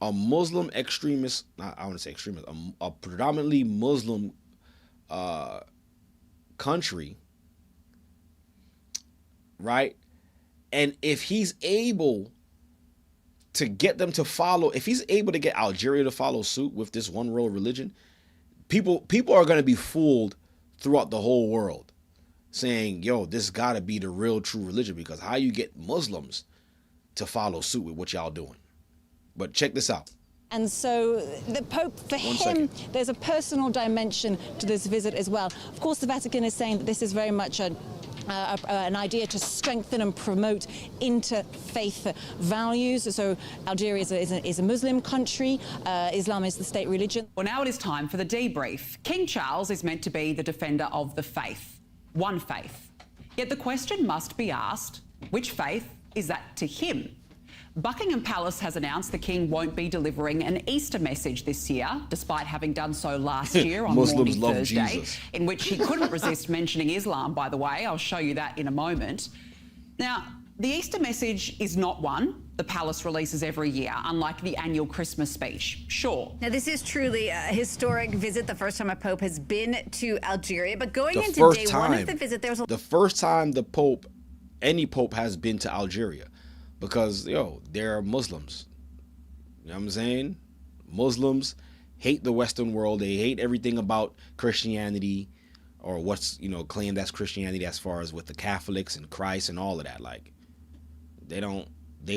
a Muslim extremist, I want to say extremist, a predominantly Muslim country, right? And if he's able to get them to follow, if he's able to get Algeria to follow suit with this one world religion, people are going to be fooled throughout the whole world, saying, yo, this got to be the real true religion, because how you get Muslims to follow suit with what y'all doing? But check this out. And so the Pope, for him, there's a personal dimension to this visit as well. Of course, the Vatican is saying that this is very much an idea to strengthen and promote interfaith values. So Algeria is a Muslim country. Islam is the state religion. Well, now it is time for the debrief. King Charles is meant to be the defender of the faith, one faith. Yet the question must be asked, which faith is that to him? Buckingham Palace has announced the King won't be delivering an Easter message this year, despite having done so last year on Maundy Thursday, Jesus, in which he couldn't resist mentioning Islam, by the way. I'll show you that in a moment. Now, the Easter message is not one the palace releases every year, unlike the annual Christmas speech. Sure. Now, this is truly a historic visit, the first time a pope has been to Algeria. But going into day one of the visit, there's the first time the pope, any pope, has been to Algeria. Because, they're Muslims. You know what I'm saying? Muslims hate the Western world. They hate everything about Christianity, or what's, claimed as Christianity, as far as with the Catholics and Christ and all of that. Like, they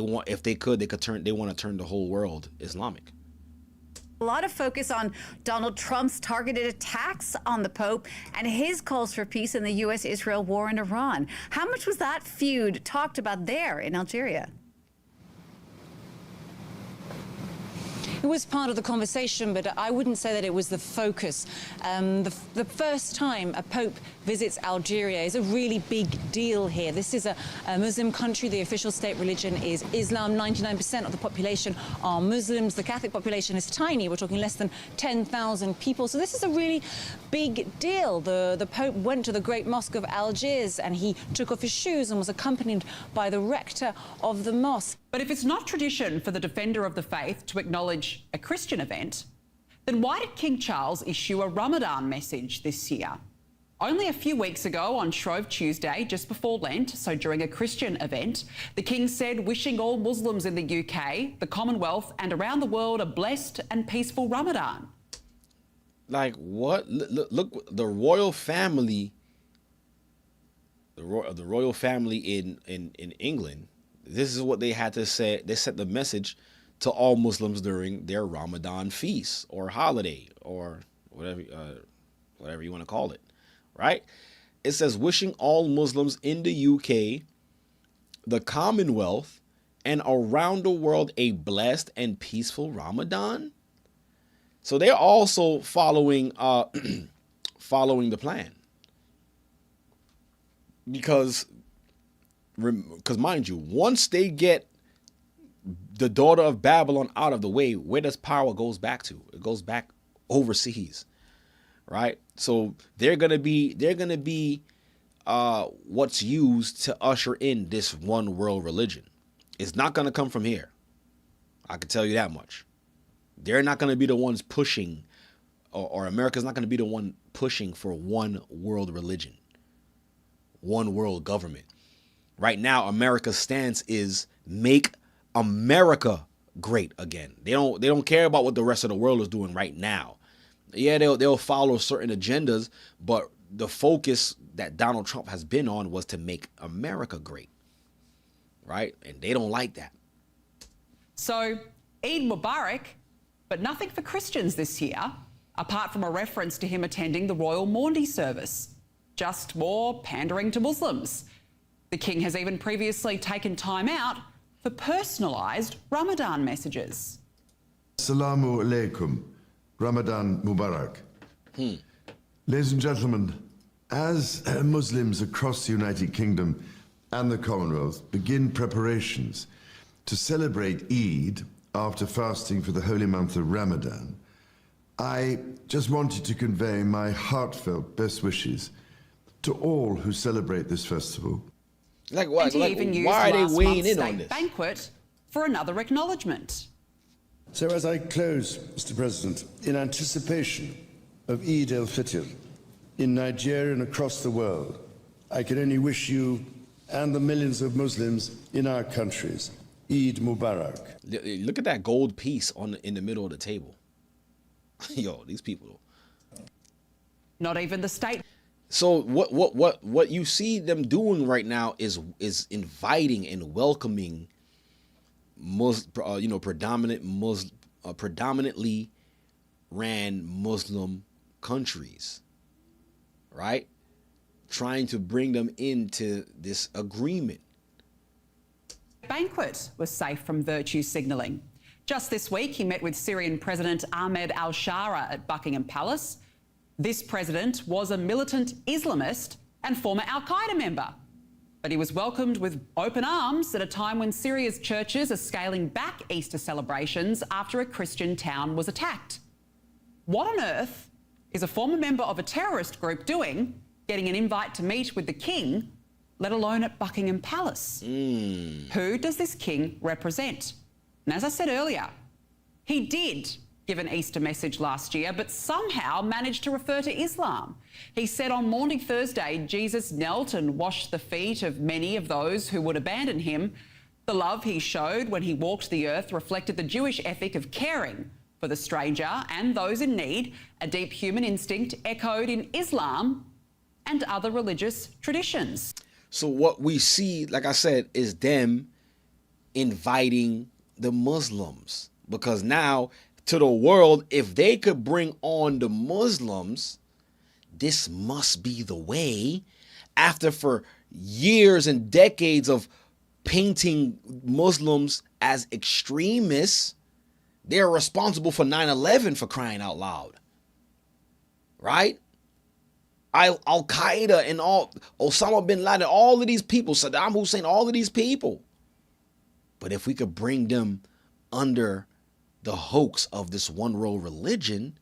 want to turn the whole world Islamic. A lot of focus on Donald Trump's targeted attacks on the Pope and his calls for peace in the U.S.-Israel war in Iran. How much was that feud talked about there in Algeria? It was part of the conversation, but I wouldn't say that it was the focus. The first time a pope visits Algeria is a really big deal here. This is a Muslim country. The official state religion is Islam. 99% of the population are Muslims. The Catholic population is tiny. We're talking less than 10,000 people. So this is a really big deal. The Pope went to the Great Mosque of Algiers, and he took off his shoes and was accompanied by the rector of the mosque. But if it's not tradition for the defender of the faith to acknowledge a Christian event, then why did King Charles issue a Ramadan message this year? Only a few weeks ago, on Shrove Tuesday, just before Lent, so during a Christian event, the King said wishing all Muslims in the UK, the Commonwealth and around the world a blessed and peaceful Ramadan. Like, what? Look, the royal family, the royal family in England, this is what they had to say. They sent the message to all Muslims during their Ramadan feast or holiday or whatever you want to call it, right? It says wishing all Muslims in the UK, the Commonwealth, and around the world a blessed and peaceful Ramadan. So they're also following following the plan, because mind you, once they get the daughter of Babylon out of the way, where does power goes back to? It goes back overseas, right? So they're gonna be what's used to usher in this one world religion. It's not gonna come from here. I can tell you that much. They're not gonna be the ones pushing, or America's not gonna be the one pushing for one world religion, one world government. Right now, America's stance is make America great again. They don't care about what the rest of the world is doing right now. Yeah, they'll follow certain agendas, but the focus that Donald Trump has been on was to make America great, right? And they don't like that. So, Eid Mubarak, but nothing for Christians this year, apart from a reference to him attending the Royal Maundy service. Just more pandering to Muslims. The King has even previously taken time out for personalised Ramadan messages. Assalamu alaikum. Ramadan Mubarak. Ladies and gentlemen, as Muslims across the United Kingdom and the Commonwealth begin preparations to celebrate Eid after fasting for the holy month of Ramadan, I just wanted to convey my heartfelt best wishes to all who celebrate this festival. Like what? And he even used why are they last weighing month's in on state this? banquet for another acknowledgement. So as I close, Mr. President, in anticipation of Eid al-Fitr in Nigeria and across the world, I can only wish you and the millions of Muslims in our countries Eid Mubarak. Look at that gold piece in the middle of the table. Yo, these people. Not even the state. So what you see them doing right now is inviting and welcoming predominantly ran Muslim countries, right? Trying to bring them into this agreement. Banquet was safe from virtue signalling. Just this week, he met with Syrian President Ahmed al-Shara at Buckingham Palace. This president was a militant Islamist and former Al-Qaeda member. But he was welcomed with open arms at a time when Syria's churches are scaling back Easter celebrations after a Christian town was attacked. What on earth is a former member of a terrorist group doing, getting an invite to meet with the king, let alone at Buckingham Palace? Who does this king represent? And as I said earlier, he did give an Easter message last year, but somehow managed to refer to Islam. He said on Maundy Thursday, Jesus knelt and washed the feet of many of those who would abandon him. The love he showed when he walked the earth reflected the Jewish ethic of caring for the stranger and those in need, a deep human instinct echoed in Islam and other religious traditions. So what we see, like I said, is them inviting the Muslims, because now to the world, if they could bring on the Muslims, this must be the way. After for years and decades of painting Muslims as extremists, they're responsible for 9/11, for crying out loud, right? Al-Qaeda and all, Osama bin Laden, all of these people, Saddam Hussein, all of these people. But if we could bring them under the hoax of this one world religion,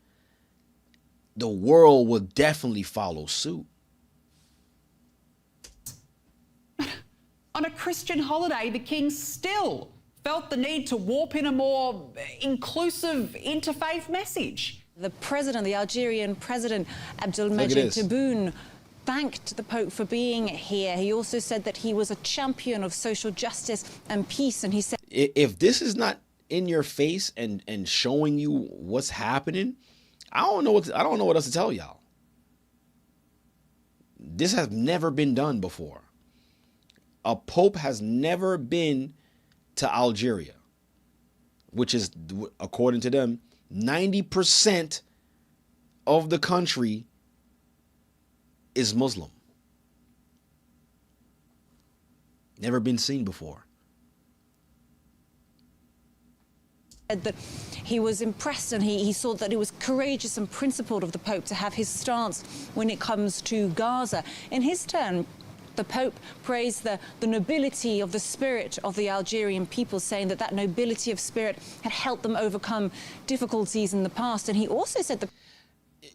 the world will definitely follow suit. On a Christian holiday, the king still felt the need to warp in a more inclusive interfaith message. The president, the Algerian president, Abdelmajid Tebboune, thanked the Pope for being here. He also said that he was a champion of social justice and peace. And he said, if this is not in your face and showing you what's happening, I don't know what else to tell y'all. This has never been done before. A pope has never been to Algeria, which is, according to them, 90% of the country is Muslim. Never been seen before. That he was impressed and he saw that it was courageous and principled of the Pope to have his stance when it comes to Gaza. In his turn, the Pope praised the nobility of the spirit of the Algerian people, saying that nobility of spirit had helped them overcome difficulties in the past. And he also said that...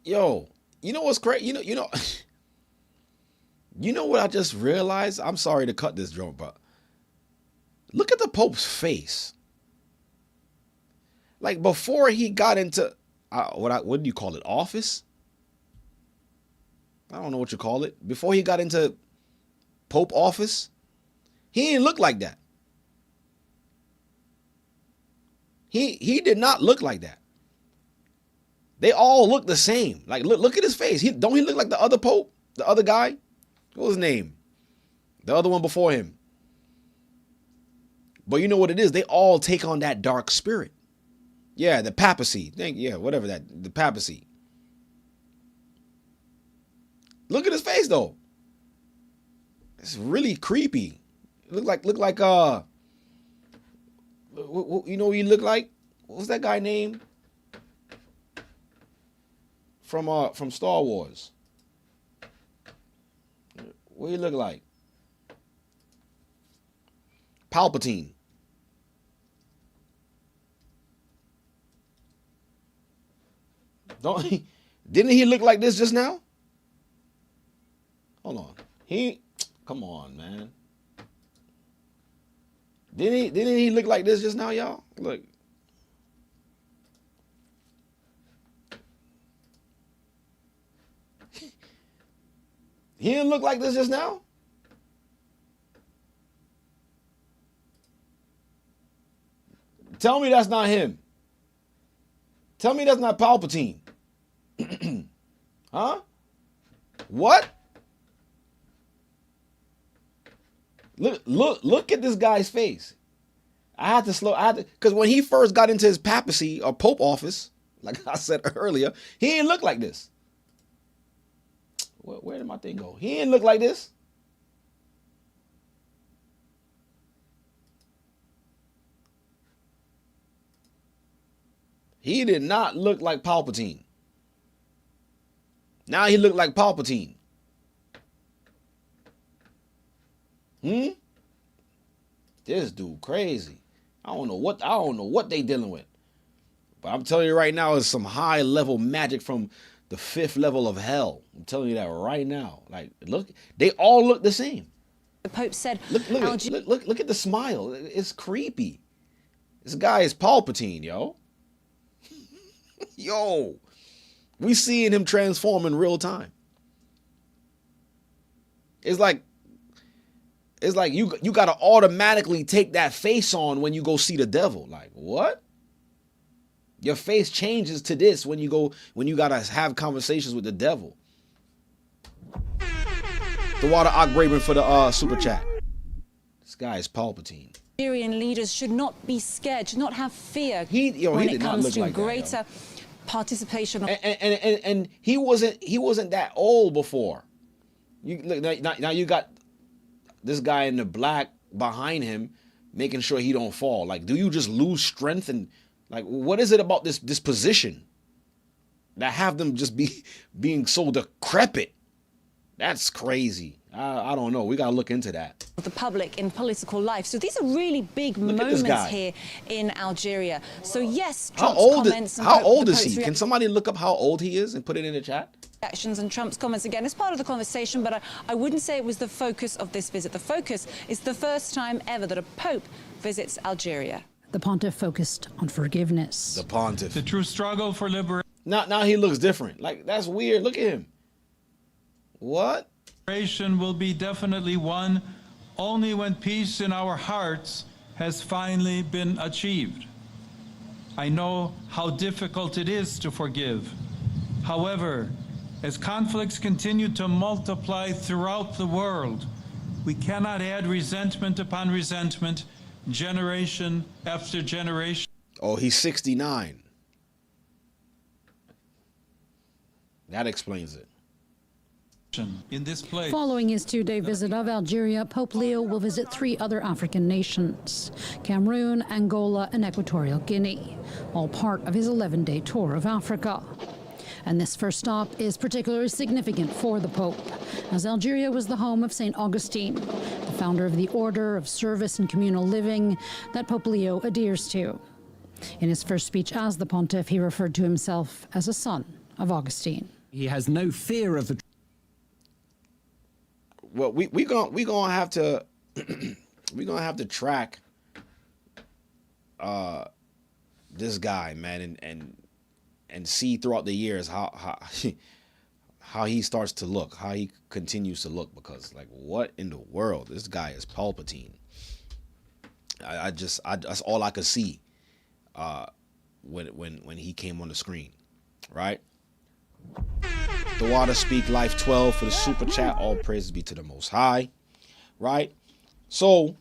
Yo, you know what's great? You know what I just realized? I'm sorry to cut this joke, but look at the Pope's face. Like before he got into, what do you call it? Office? I don't know what you call it. Before he got into Pope office, he didn't look like that. He did not look like that. They all look the same. Like look at his face. Don't he look like the other Pope? The other guy? What was his name? The other one before him. But you know what it is? They all take on that dark spirit. Yeah, the papacy. Whatever that. The papacy. Look at his face though. It's really creepy. Look like you know what he look like? What was that guy name? From Star Wars. What do you look like? Palpatine. Don't he? Didn't he look like this just now? Hold on. Come on, man. Didn't he look like this just now, y'all? Look. He didn't look like this just now? Tell me that's not him. Tell me that's not Palpatine. Huh? What? Look at this guy's face. Because when he first got into his papacy or pope office, like I said earlier, he didn't look like this. Where did my thing go? He didn't look like this. He did not look like Palpatine. Now he looked like Palpatine. This dude crazy. I don't know what they dealing with. But I'm telling you right now, it's some high level magic from the 5th level of hell. I'm telling you that right now. Like, look, they all look the same. The Pope said, look at the smile. It's creepy. This guy is Palpatine, yo. Yo, we seeing him transform in real time. It's like you got to automatically take that face on when you go see the devil. Like, what? Your face changes to this when you got to have conversations with the devil. The water Braven for the super chat. This guy is Palpatine. Nigerian leaders should not be scared, should not have fear when it comes to greater participation. And he wasn't that old before. You look now you got this guy in the black behind him, making sure he don't fall. Like, do you just lose strength? And like, what is it about this position that have them just being so decrepit? That's crazy. I don't know. We got to look into that. The public in political life. So these are really big moments here in Algeria. So yes, Trump's comments. How old is he? Can somebody look up how old he is and put it in the chat? Actions and Trump's comments again is part of the conversation, but I wouldn't say it was the focus of this visit. The focus is the first time ever that a pope visits Algeria. The pontiff focused on forgiveness. The pontiff. The true struggle for liberation. Now he looks different. Like, that's weird. Look at him. What? Will be definitely won only when peace in our hearts has finally been achieved. I know how difficult it is to forgive. However, as conflicts continue to multiply throughout the world, we cannot add resentment upon resentment, generation after generation. Oh, he's 69. That explains it. In this place. Following his 2-day visit of Algeria, Pope Leo will visit 3 other African nations, Cameroon, Angola, and Equatorial Guinea, all part of his 11-day tour of Africa. And this first stop is particularly significant for the Pope, as Algeria was the home of St. Augustine, the founder of the order of service and communal living that Pope Leo adheres to. In his first speech as the pontiff, he referred to himself as a son of Augustine. He has no fear of the... Well, we gonna have to we gonna have to track this guy, man, and see throughout the years how he starts to look, how he continues to look, because like, what in the world? This guy is Palpatine. I that's all I could see when he came on the screen, right? The Water Speak Life 12 for the super chat. All praises be to the Most High, right? So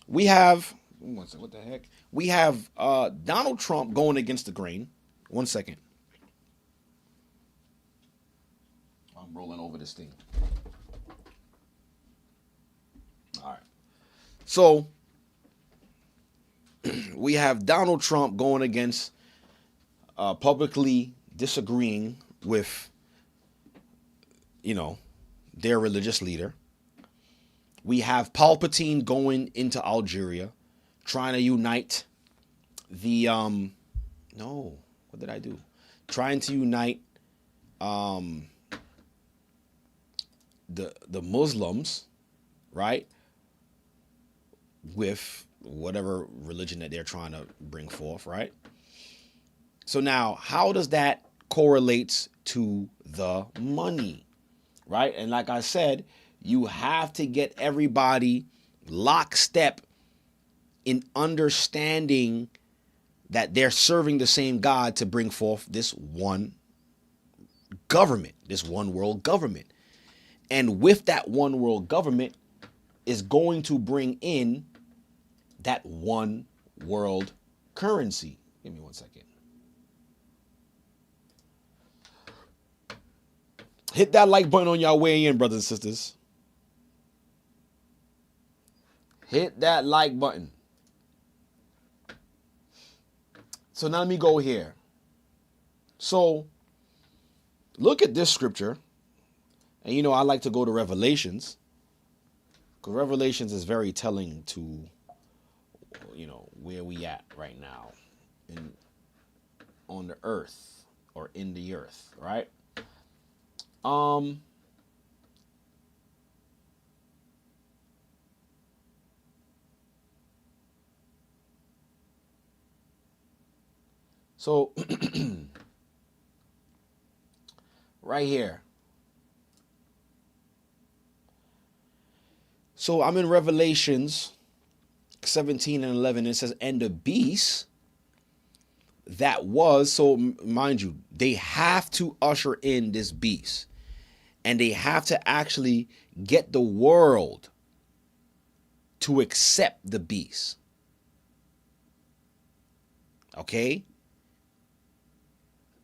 we have, what the heck? We have Donald Trump going against the grain. 1 second. I'm rolling over this thing. All right. So we have Donald Trump going against publicly disagreeing with, their religious leader. We have Palpatine going into Algeria, trying to unite the, trying to unite the Muslims, right, with whatever religion that they're trying to bring forth, right? So now, how does that correlate to the money, right? And like I said, you have to get everybody lockstep in understanding that they're serving the same God to bring forth this one government, this one world government. And with that one world government is going to bring in that one world currency. Give me 1 second. Hit that like button on y'all way in, brothers and sisters. Hit that like button. So now let me go here. So look at this scripture. And you know, I like to go to Revelations, because Revelations is very telling to, you know, where we at right now on the earth, or in the earth, right? So right here. So I'm in Revelations 17 and 11. It says, and the beast that was, so mind you, they have to usher in this beast. And they have to actually get the world to accept the beast. Okay?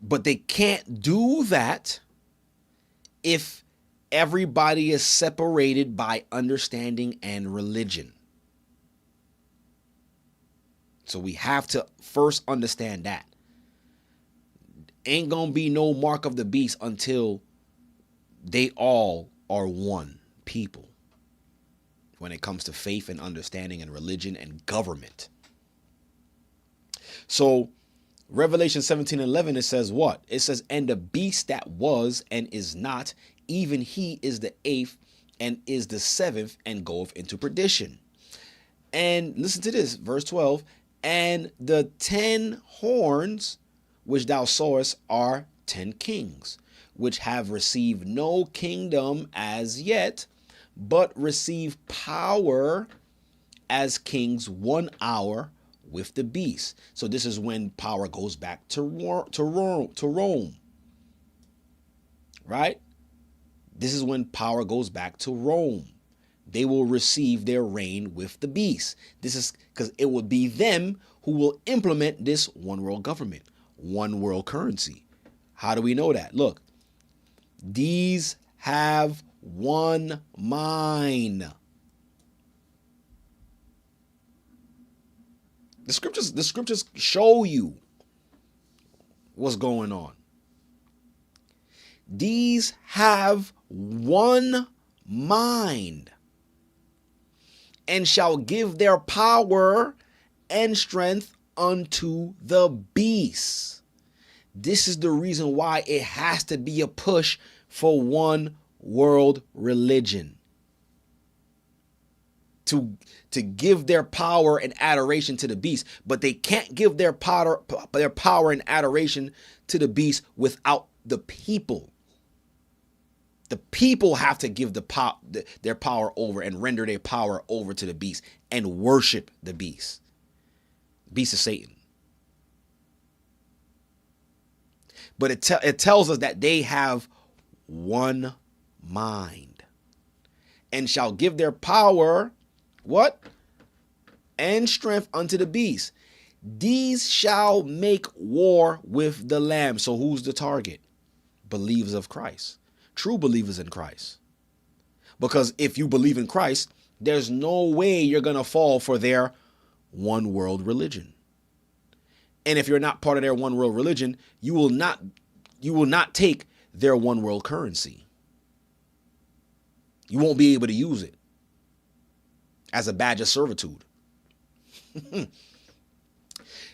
But they can't do that if everybody is separated by understanding and religion. So we have to first understand that. Ain't gonna be no mark of the beast until they all are one people when it comes to faith and understanding and religion and government. So Revelation 17:11, it says what? It says, and the beast that was and is not, even he is the 8th and is the 7th and goeth into perdition. And listen to this, verse 12, and the 10 horns which thou sawest are 10 kings, which have received no kingdom as yet, but receive power as kings 1 hour with the beast. So this is when power goes back to Rome, right? This is when power goes back to Rome. They will receive their reign with the beast. This is because it will be them who will implement this one world government, one world currency. How do we know that? Look, these have one mind. The scriptures show you what's going on. These have one mind, and shall give their power and strength unto the beast. This is the reason why it has to be a push for one world religion. To give their power and adoration to the beast, but they can't give their power and adoration to the beast without the people. The people have to give their power over and render their power over to the beast and worship the beast. Beast is Satan. But it tells us that they have one mind and shall give their power, what? And strength unto the beast. These shall make war with the Lamb. So who's the target? Believers of Christ. True believers in Christ. Because if you believe in Christ, there's no way you're going to fall for their one world religion. And if you're not part of their one world religion, you will not take their one world currency. You won't be able to use it as a badge of servitude.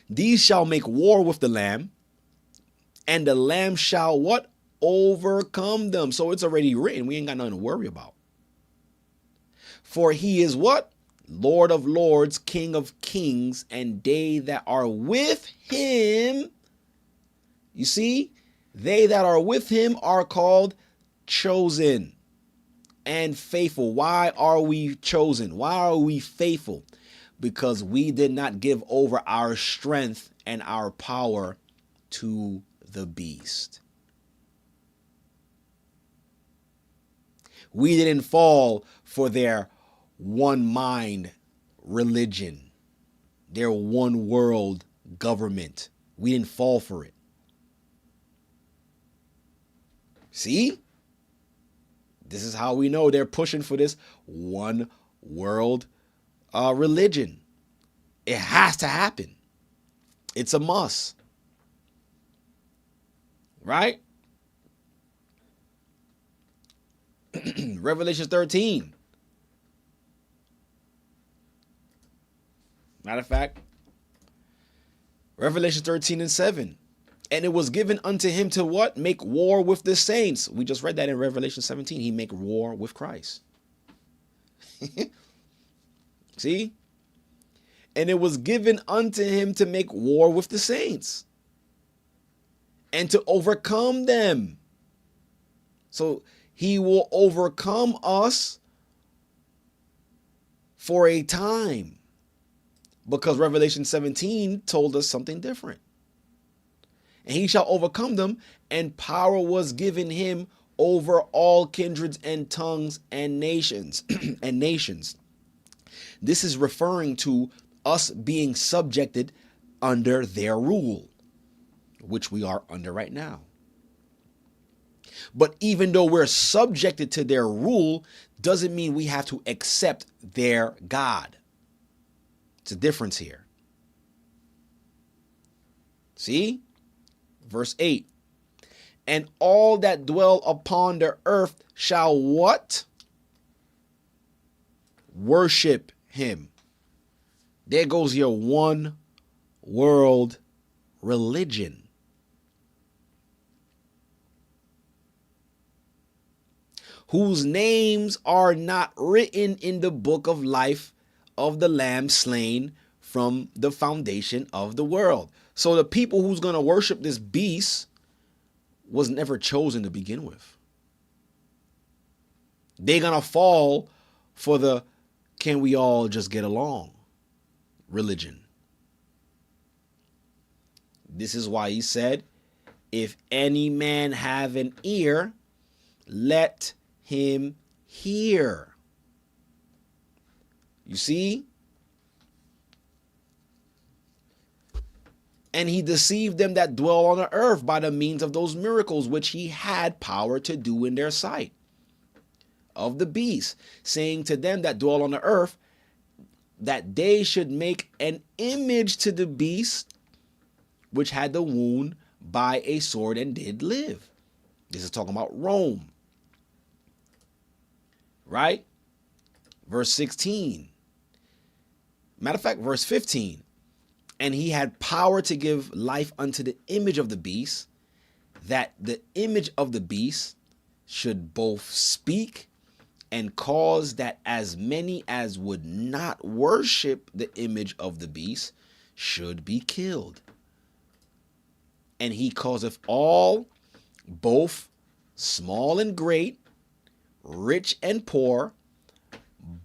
These shall make war with the Lamb, and the Lamb shall what? overcome them. So it's already written. We ain't got nothing to worry about. For he is what? Lord of lords, King of kings, and they that are with him. You see, they that are with him are called chosen and faithful. Why are we chosen? Why are we faithful? Because we did not give over our strength and our power to the beast. We didn't fall for their one mind religion, their one world government. We didn't fall for it. See? This is how we know they're pushing for this one world religion. It has to happen. It's a must. Right? Revelation 13. Matter of fact, Revelation 13 and 7. And it was given unto him to what? Make war with the saints. We just read that in Revelation 17. He make war with Christ. See? And it was given unto him to make war with the saints and to overcome them. So he will overcome us for a time, because Revelation 17 told us something different. And he shall overcome them, and power was given him over all kindreds and tongues and nations. And nations. This is referring to us being subjected under their rule, which we are under right now. But even though we're subjected to their rule, doesn't mean we have to accept their God. It's a difference here. See? Verse 8. And all that dwell upon the earth shall what? Worship him. There goes your one world religion. Whose names are not written in the book of life of the Lamb slain from the foundation of the world. So the people who's going to worship this beast was never chosen to begin with. They're going to fall for the can we all just get along religion. This is why he said, if any man have an ear, let him hear. You see? And he deceived them that dwell on the earth by the means of those miracles which he had power to do in their sight of the beast, saying to them that dwell on the earth that they should make an image to the beast which had the wound by a sword and did live. This is talking about Rome. Right? Verse 16. Matter of fact, verse 15. And he had power to give life unto the image of the beast, that the image of the beast should both speak and cause that as many as would not worship the image of the beast should be killed. And he causeth all, both small and great, rich and poor,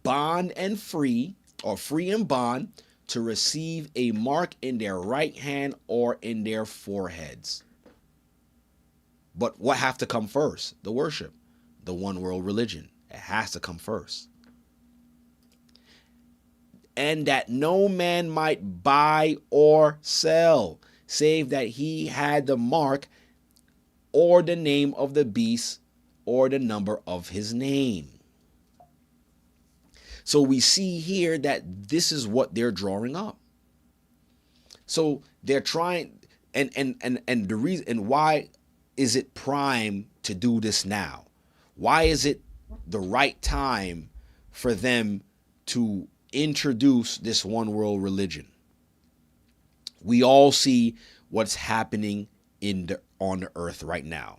bond and free, or free and bond, to receive a mark in their right hand or in their foreheads. But what have to come first? The worship, the one world religion. It has to come first. And that no man might buy or sell, save that he had the mark or the name of the beast or the number of his name. So we see here that this is what they're drawing up. So they're trying, and the reason, and why is it prime to do this now? Why is it the right time for them to introduce this one world religion? We all see what's happening on the earth right now.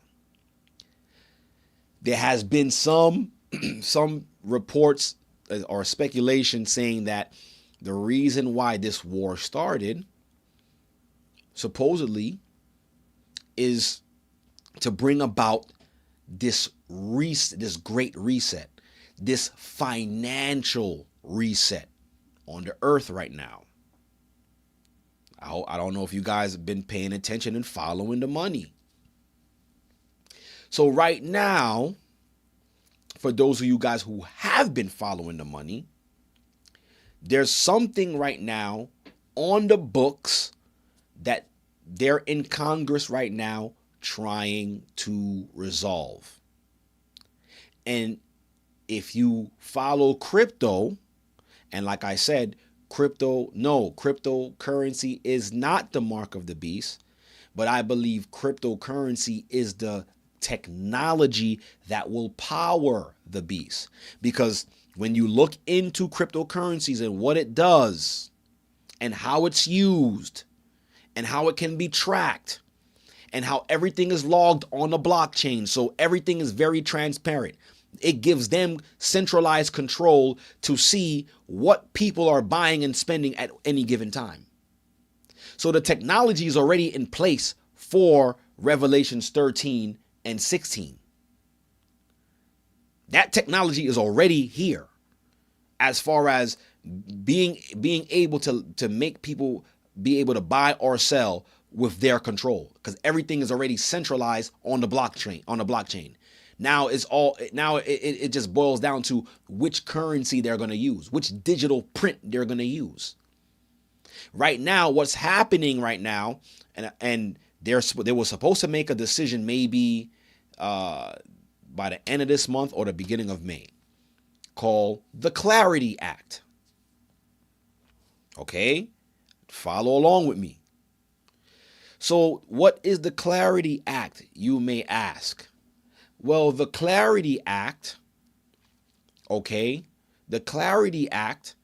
There has been some reports or speculation saying that the reason why this war started, supposedly, is to bring about this great reset, this financial reset on the earth right now. I don't know if you guys have been paying attention and following the money. So right now, for those of you guys who have been following the money, there's something right now on the books that they're in Congress right now trying to resolve. And if you follow crypto, and like I said, cryptocurrency is not the mark of the beast, but I believe cryptocurrency is the technology that will power the beast. Because when you look into cryptocurrencies and what it does and how it's used and how it can be tracked and how everything is logged on the blockchain, so everything is very transparent. It gives them centralized control to see what people are buying and spending at any given time. So the technology is already in place for Revelations 13 and 16. That technology is already here as far as being able to make people be able to buy or sell with their control, because everything is already centralized on the blockchain. Now it just boils down to which currency they're going to use, which digital print they're going to use. Right now, what's happening right now, and they were supposed to make a decision maybe by the end of this month or the beginning of May, called the Clarity Act. Okay, follow along with me. So what is the Clarity Act, you may ask? Well, the Clarity Act, the Clarity Act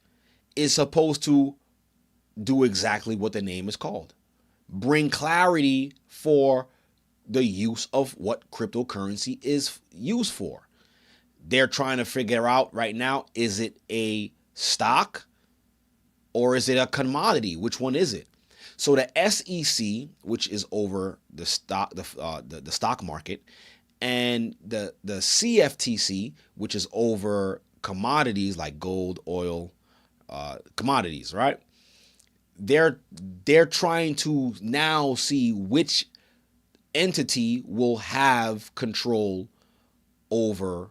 is supposed to do exactly what the name is called. Bring clarity for the use of what cryptocurrency is used for. They're trying to figure out right now, is it a stock or is it a commodity? Which one is it? So the SEC, which is over the stock market, and the CFTC, which is over commodities like gold, oil, commodities, right? They're trying to now see which entity will have control over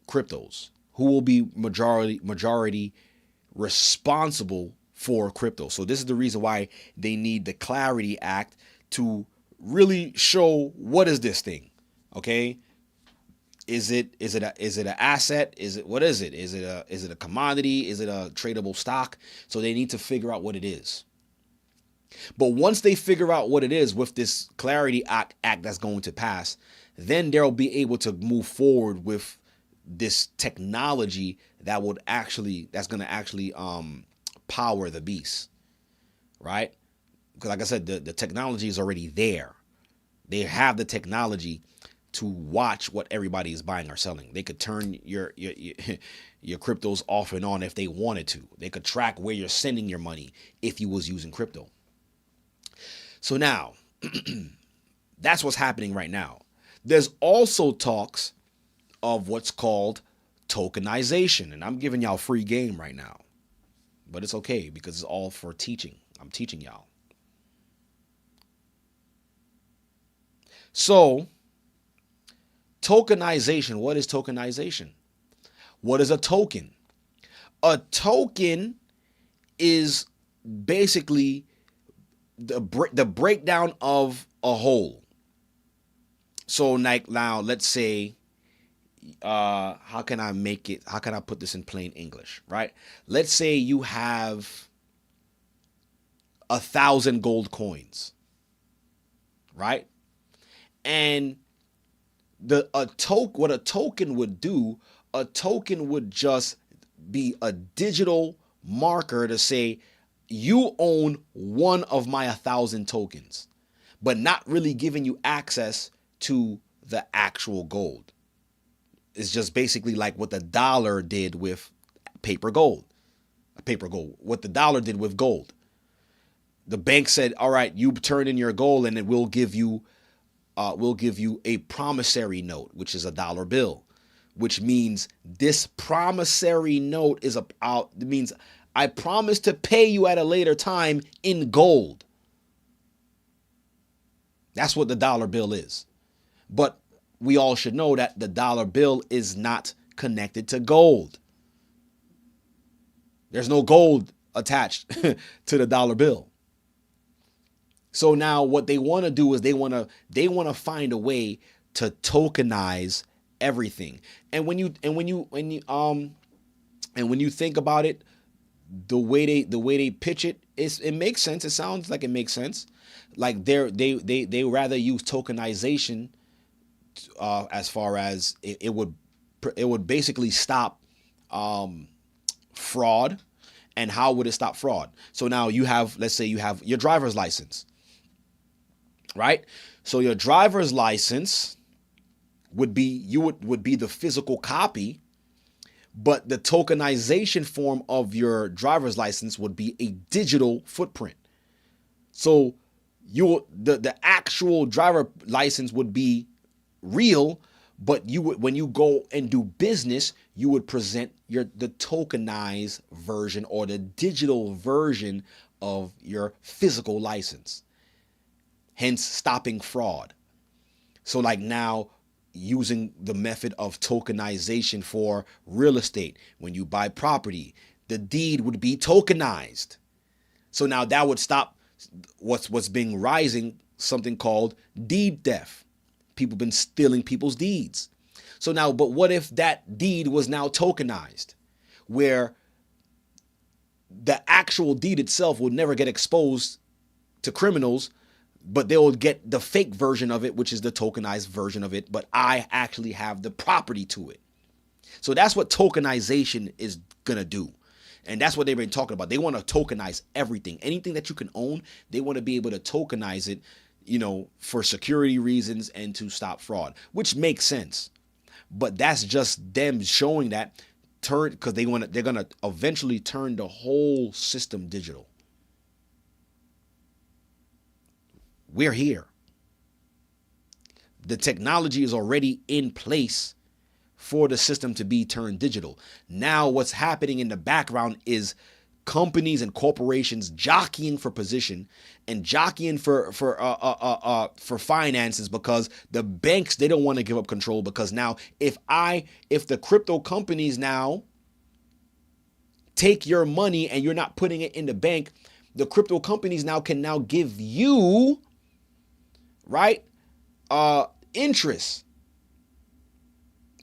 cryptos, who will be majority responsible for crypto. So this is the reason why they need the Clarity Act to really show what is this thing. Okay, is it an asset? What is it? Is it a commodity? Is it a tradable stock? So they need to figure out what it is. But once they figure out what it is with this Clarity Act that's going to pass, then they'll be able to move forward with this technology that's going to actually power the beast, right? Because like I said, the technology is already there. They have the technology to watch what everybody is buying or selling. They could turn your cryptos off and on if they wanted to. They could track where you're sending your money if you was using crypto. So now, that's what's happening right now. There's also talks of what's called tokenization, and I'm giving y'all free game right now, but it's okay because it's all for teaching. I'm teaching y'all. So, tokenization. What is tokenization? What is a token? A token is basically the breakdown of a whole. So like now, let's say, how can I put this in plain English, right? Let's say you have 1,000 gold coins, right? And what a token would do, a token would just be a digital marker to say you own one of my 1,000 tokens, but not really giving you access to the actual gold. is just basically like what the dollar did with paper gold. What the dollar did with gold. The bank said, all right, you turn in your gold and it will give you a promissory note, which is a dollar bill, which means this promissory note means I promise to pay you at a later time in gold. That's what the dollar bill is. But we all should know that the dollar bill is not connected to gold. There's no gold attached to the dollar bill. So now what they want to do is they want to find a way to tokenize everything. And when you think about it, the way they pitch it, it makes sense. It sounds like it makes sense. Like they rather use tokenization as far as it would basically stop fraud. And how would it stop fraud? So now let's say you have your driver's license, right? So your driver's license would be the physical copy, but the tokenization form of your driver's license would be a digital footprint. So the actual driver license would be real, but when you go and do business, you would present the tokenized version or the digital version of your physical license, hence stopping fraud. So like now, using the method of tokenization for real estate, when you buy property, the deed would be tokenized. So now that would stop what's being rising, something called deed theft. People been stealing people's deeds. So now, but what if that deed was now tokenized, where the actual deed itself would never get exposed to criminals, but they will get the fake version of it, which is the tokenized version of it, but I actually have the property to it. So that's what tokenization is going to do. And that's what they've been talking about. They want to tokenize everything. Anything that you can own, they want to be able to tokenize it, for security reasons and to stop fraud, which makes sense. But that's just them showing that because they're going to eventually turn the whole system digital. We're here. The technology is already in place for the system to be turned digital. Now what's happening in the background is companies and corporations jockeying for position and jockeying for finances, because the banks, they don't want to give up control, because now if the crypto companies now take your money and you're not putting it in the bank, the crypto companies can give you interest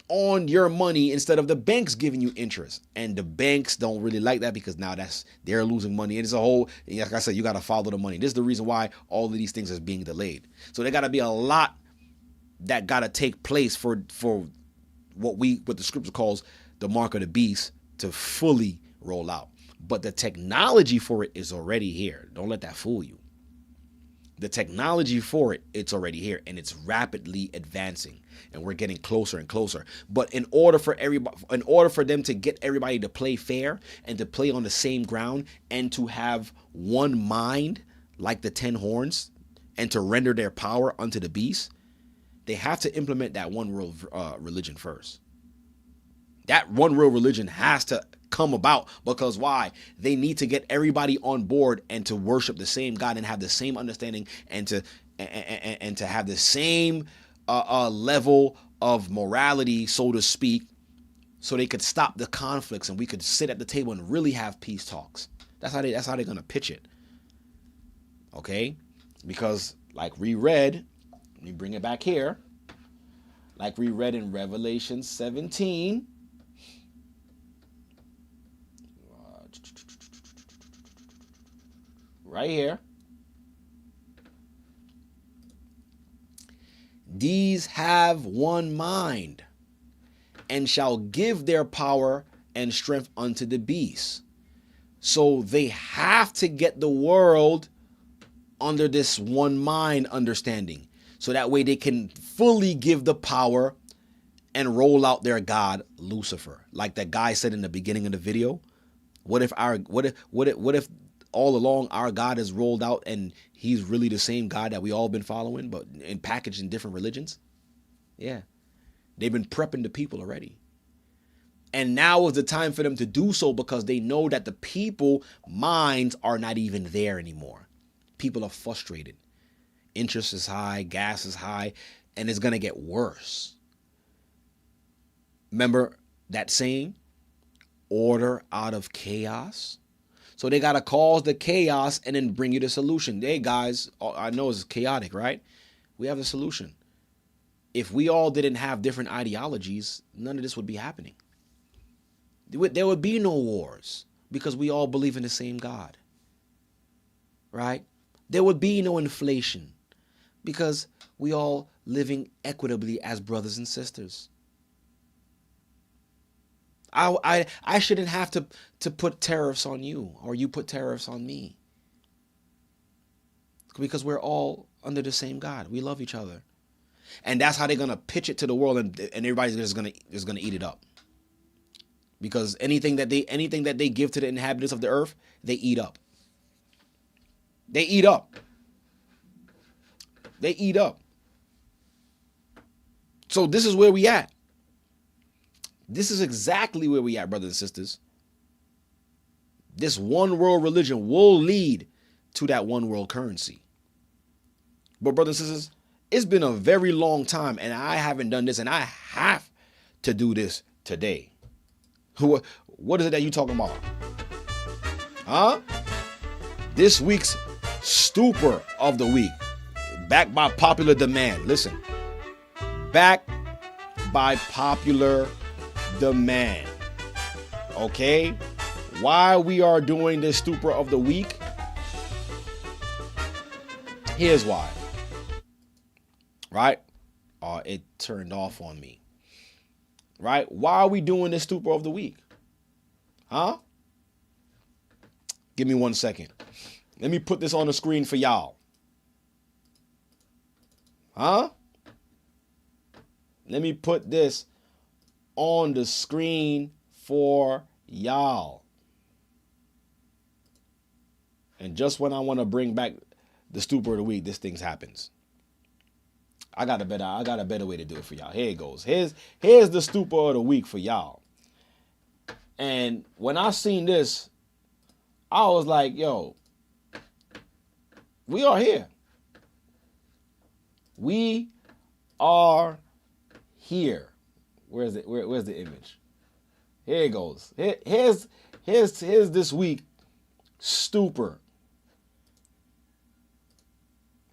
on your money instead of the banks giving you interest. And the banks don't really like that, because now they're losing money. And it's a whole, like I said, you got to follow the money. This is the reason why all of these things is being delayed. So there got to be a lot that got to take place for what the scripture calls the mark of the beast to fully roll out. But the technology for it is already here. Don't let that fool you. The technology for it's already here, and it's rapidly advancing, and we're getting closer and closer. But in order for them to get everybody to play fair and to play on the same ground and to have one mind like the 10 horns and to render their power unto the beast, they have to implement that one world religion first. That one real religion has to come about, because why? They need to get everybody on board and to worship the same God and have the same understanding and to have the same level of morality, so to speak, so they could stop the conflicts and we could sit at the table and really have peace talks. That's how they're gonna pitch it. Okay? Because like we read, let me bring it back here. Like we read in Revelation 17. Right here. These have one mind, and shall give their power and strength unto the beast. So they have to get the world under this one mind understanding, so that way they can fully give the power and roll out their god Lucifer. Like that guy said in the beginning of the video. What if all along our God is rolled out and he's really the same God that we all been following, but packaged in different religions? Yeah. They've been prepping the people already. And now is the time for them to do so, because they know that the people minds are not even there anymore. People are frustrated. Interest is high, gas is high, and it's going to get worse. Remember that saying, order out of chaos? So they got to cause the chaos and then bring you the solution. Hey guys, I know it's chaotic, right? We have the solution. If we all didn't have different ideologies, none of this would be happening. There would be no wars because we all believe in the same God, right? There would be no inflation because we all living equitably as brothers and sisters. I shouldn't have to put tariffs on you or you put tariffs on me, because we're all under the same God. We love each other. And that's how they're going to pitch it to the world, and everybody's just going to eat it up. Because anything that they give to the inhabitants of the earth, they eat up. They eat up. They eat up. So this is where we at. This is exactly where we at, brothers and sisters. This one world religion will lead to that one world currency. But brothers and sisters, it's been a very long time and I haven't done this, and I have to do this today. What is it that you talking about? Huh? This week's Stuper of the week, backed by popular demand. Listen, backed by popular demand. Okay? Why we are doing this Stuper of the week? Here's why. Right? It turned off on me. Right? Why are we doing this Stuper of the week? Huh? Give me 1 second. Let me put this on the screen for y'all. Huh? Let me put this on the screen for y'all. And just when I want to bring back the Stuper of the week, this thing happens. I got a better way to do it for y'all. Here it goes. Here's the Stuper of the week for y'all. And when I seen this, I was like, yo, we are here. We are here. Where's the image? Here it goes. Here's this week Stuper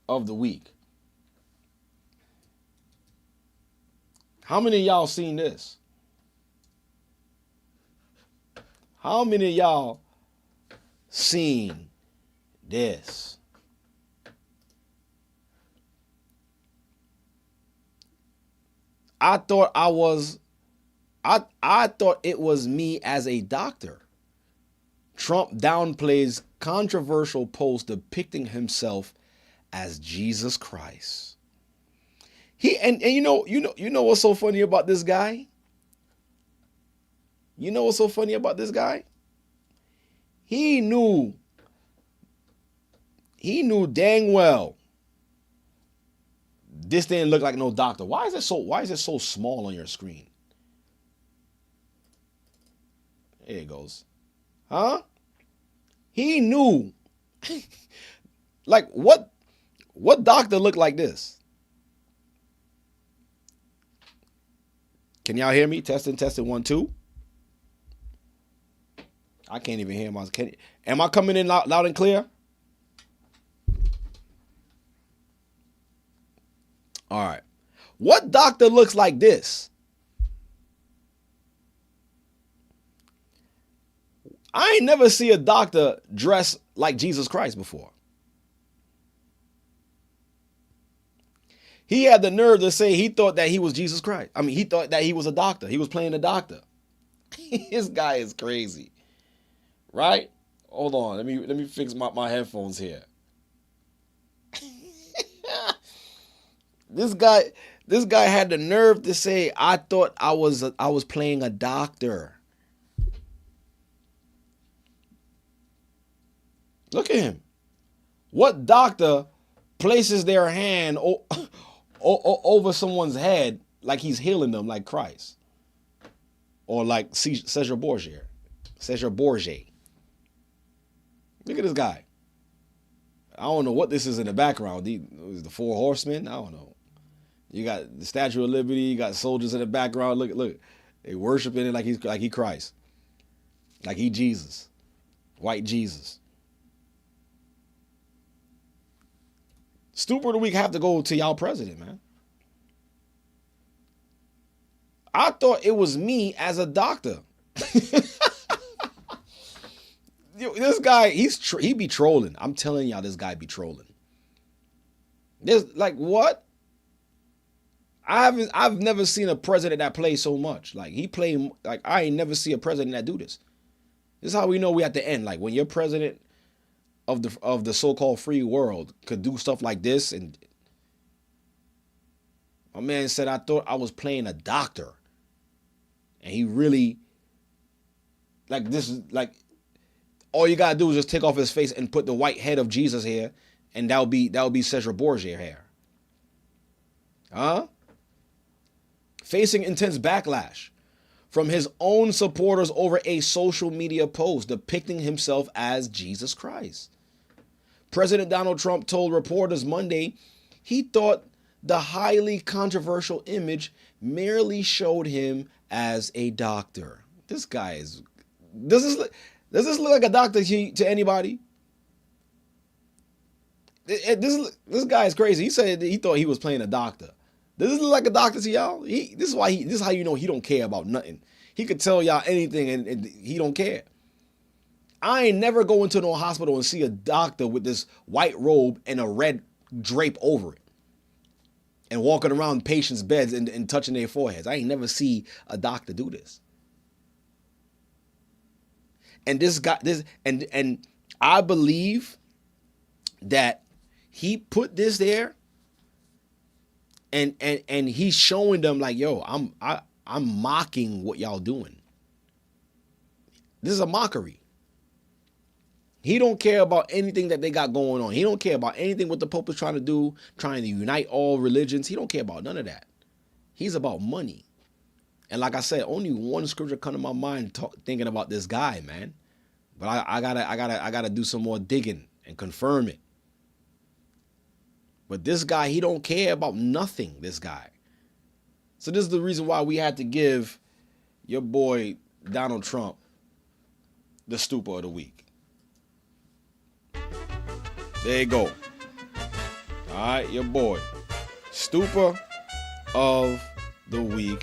of the week. How many of y'all seen this? How many of y'all seen this? I thought it was me as a doctor. Trump downplays controversial post depicting himself as Jesus Christ. And you know what's so funny about this guy? You know what's so funny about this guy? He knew dang well this didn't look like no doctor. Why is it so small on your screen? There it goes. Huh? He knew. Like what doctor looked like this? Can y'all hear me? Testing 1 2. I can't even hear myself. Am I coming in loud and clear? All right. What doctor looks like this? I ain't never see a doctor dress like Jesus Christ before. He had the nerve to say he thought that he was Jesus Christ. I mean, he thought that he was a doctor. He was playing a doctor. This guy is crazy. Right? Hold on. Let me fix my headphones here. This guy had the nerve to say, I thought I was playing a doctor. Look at him. What doctor places their hand over someone's head like he's healing them like Christ? Or like Cesar Borgia. Look at this guy. I don't know what this is in the background. The 4 horsemen? I don't know. You got the Statue of Liberty. You got soldiers in the background. Look. They worshiping it like he Christ. Like he Jesus. White Jesus. Stuper of the week have to go to y'all president, man. I thought it was me as a doctor. This guy, he be trolling. I'm telling y'all, this guy be trolling. There's like what? I've never seen a president that plays so much. Like he played like I ain't never see a president that do this. This is how we know we at the end. Like when your president of the so-called free world could do stuff like this, and my man said I thought I was playing a doctor. And he really like this is like all you gotta do is just take off his face and put the white head of Jesus here, and that would be Cesar Borgia hair. Huh? Facing intense backlash from his own supporters over a social media post depicting himself as Jesus Christ. President Donald Trump told reporters Monday he thought the highly controversial image merely showed him as a doctor. This guy is... Does this look like a doctor to anybody? This guy is crazy. He said he thought he was playing a doctor. Does this look like a doctor to y'all? This is how you know he don't care about nothing. He could tell y'all anything and he don't care. I ain't never go into no hospital and see a doctor with this white robe and a red drape over it and walking around patients' beds and touching their foreheads. I ain't never see a doctor do this. And this guy, and I believe that he put this there and he's showing them like, yo, I'm mocking what y'all doing. This is a mockery. He don't care about anything that they got going on. He don't care about anything what the Pope is trying to do, trying to unite all religions. He don't care about none of that. He's about money. And like I said, only one scripture come to my mind thinking about this guy, man. But I gotta do some more digging and confirm it. But this guy, he don't care about nothing, this guy. So this is the reason why we had to give your boy Donald Trump the Stuper of the week. There you go. All right, your boy. Stuper of the week.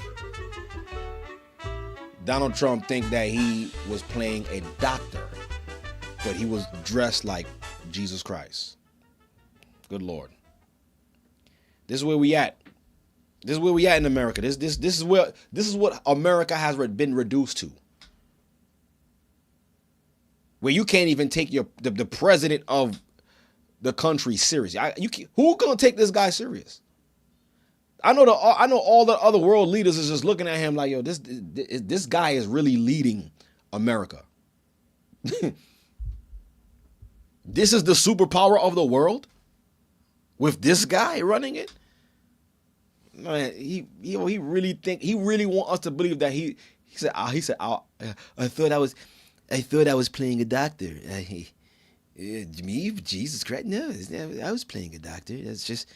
Donald Trump think that he was playing a doctor, but he was dressed like Jesus Christ. Good Lord. This is where we at. This is where we at in America. This is what America has been reduced to. Where you can't even take the president of the country serious. Who gonna take this guy serious? I know all the other world leaders is just looking at him like, yo, this guy is really leading America. This is the superpower of the world with this guy running it. Man, he really want us to believe that he said I thought I was playing a doctor. Me, Jesus Christ, no, I was playing a doctor. That's just,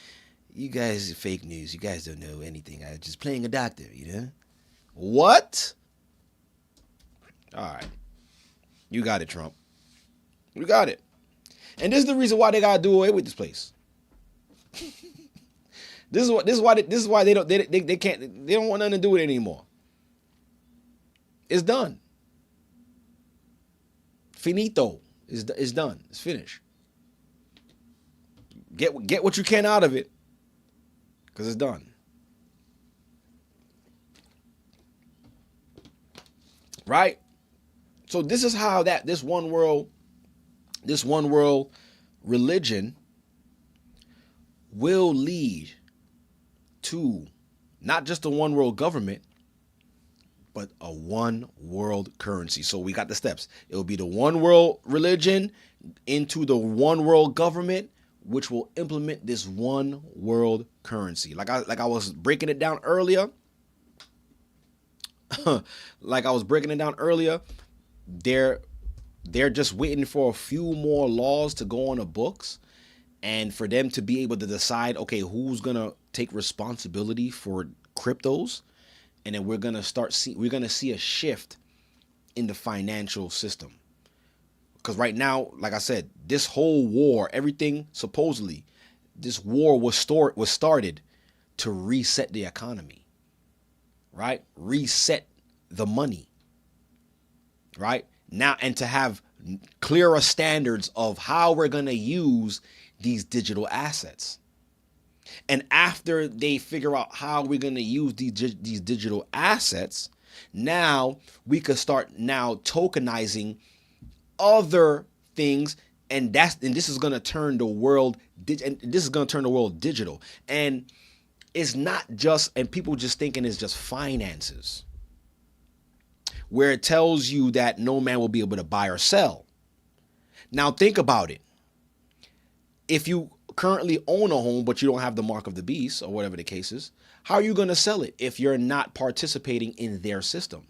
you guys are fake news. You guys don't know anything. I was just playing a doctor, you know? What? All right. You got it, Trump. You got it. And this is the reason why they gotta do away with this place. This is why they don't want nothing to do with it anymore. It's done. Finito. It's done. It's finished. Get what you can out of it, because it's done. Right? So this is how this one world religion will lead to not just a one world government, but a one world currency. So we got the steps. It will be the one world religion into the one world government, which will implement this one world currency. Like I was breaking it down earlier. They're just waiting for a few more laws to go on the books, and for them to be able to decide, okay, who's gonna take responsibility for cryptos, and then we're gonna see a shift in the financial system. Because right now, like I said, this whole war, everything supposedly, this war was started to reset the economy, right? Reset the money, right? Now, and to have clearer standards of how we're going to use these digital assets. And after they figure out how we're going to use these digital assets, now we could start now tokenizing other things, and this is going to turn the world digital. And it's not just, and people just thinking it's just finances, where it tells you that no man will be able to buy or sell. Now think about it. If you currently own a home, but you don't have the mark of the beast, or whatever the case is, how are you going to sell it if you're not participating in their system?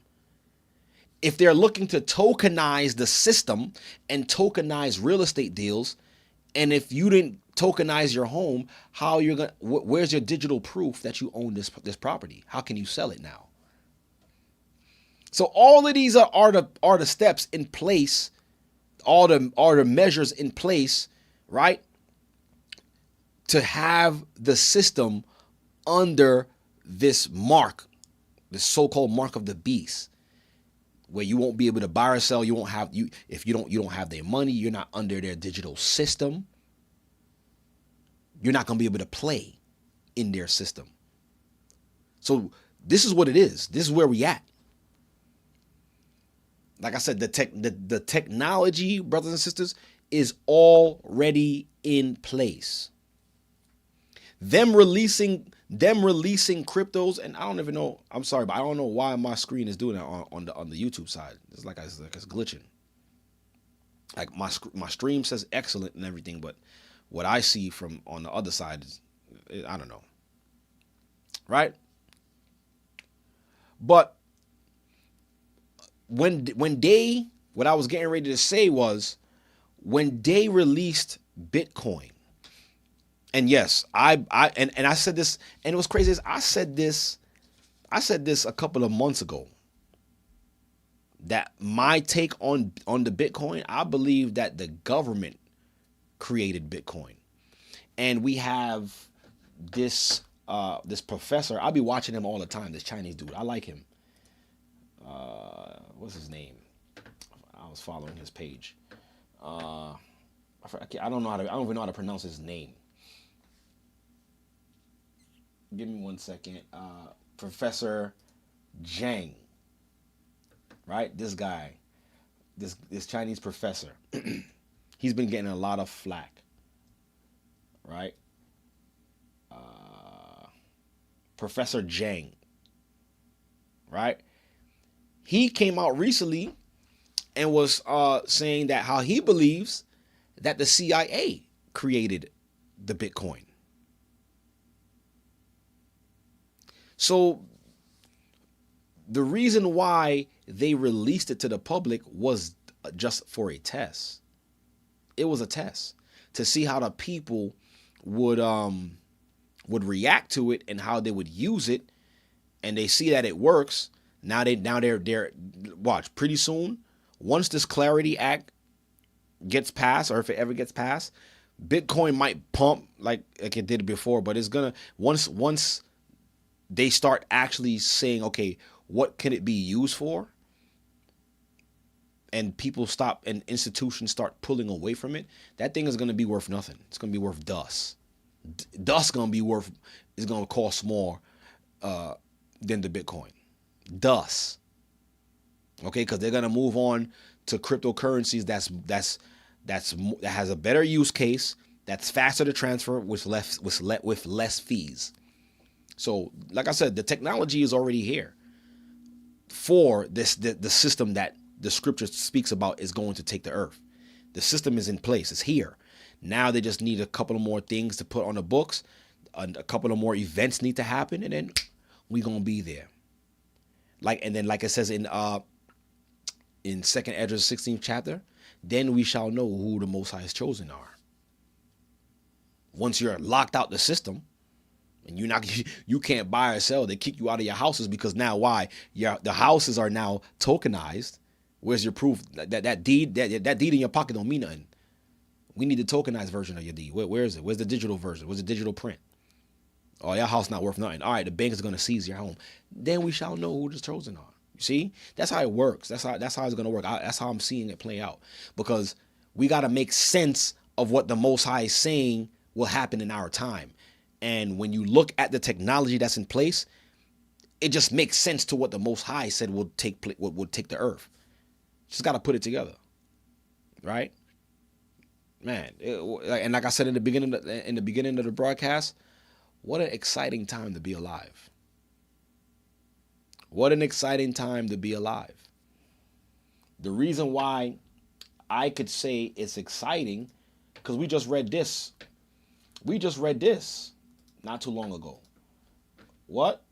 If they're looking to tokenize the system and tokenize real estate deals, and if you didn't tokenize your home, where's your digital proof that you own this property? How can you sell it now? So all of these are the steps in place, are the measures in place, right, to have the system under this mark, this so-called mark of the beast, where you won't be able to buy or sell. You won't have if you don't have their money. You're not under their digital system. You're not going to be able to play in their system. So this is what it is. This is where we at. Like I said, the technology, brothers and sisters, is already in place. Them releasing cryptos, and I don't even know. I'm sorry, but I don't know why my screen is doing that on the YouTube side. It's like it's glitching. Like my stream says excellent and everything, but what I see from on the other side is, I don't know. Right? But what I was getting ready to say was, when they released Bitcoin, and yes, I said this, and it was crazy. I said this a couple of months ago, that my take on the Bitcoin, I believe that the government created Bitcoin. And we have this professor. I'll be watching him all the time, this Chinese dude. I like him. What's his name? I was following his page. I don't even know how to pronounce his name. Give me 1 second. Professor Zhang. Right? This guy. This Chinese professor. He's been getting a lot of flack. Right? Professor Zhang. Right? He came out recently and was saying that how he believes that the CIA created the Bitcoin. So the reason why they released it to the public was just for a test. It was a test to see how the people would react to it and how they would use it, and they see that it works. Now they're watch, pretty soon, once this Clarity Act gets passed, or if it ever gets passed, Bitcoin might pump like it did before, but it's gonna once they start actually saying, okay, what can it be used for? And people stop, and institutions start pulling away from it, that thing is going to be worth nothing. It's going to be worth dust. Dust is going to cost more than the Bitcoin. Dust. Okay, because they're going to move on to cryptocurrencies that has a better use case, that's faster to transfer with less fees. So, like I said, the technology is already here for this. The system that the scripture speaks about is going to take the earth. The system is in place. It's here. Now they just need a couple of more things to put on the books. A couple of more events need to happen, and then we're gonna be there. Like it says in 2nd Ezra 16th chapter, then we shall know who the Most High's chosen are. Once you're locked out the system, and you can't buy or sell, they kick you out of your houses because now why? The houses are now tokenized. Where's your proof that deed in your pocket don't mean nothing? We need the tokenized version of your deed. Where is it? Where's the digital version? Where's the digital print? Oh, your house not worth nothing. All right, the bank is going to seize your home. Then we shall know who the chosen are. You see? That's how it works. That's how it's going to work. That's how I'm seeing it play out. Because we got to make sense of what the Most High is saying will happen in our time. And when you look at the technology that's in place, it just makes sense to what the Most High said will take the earth. Just got to put it together. Right? Man, and like I said in the beginning of the broadcast, what an exciting time to be alive. What an exciting time to be alive. The reason why I could say it's exciting, because we just read this. We just read this not too long ago. What?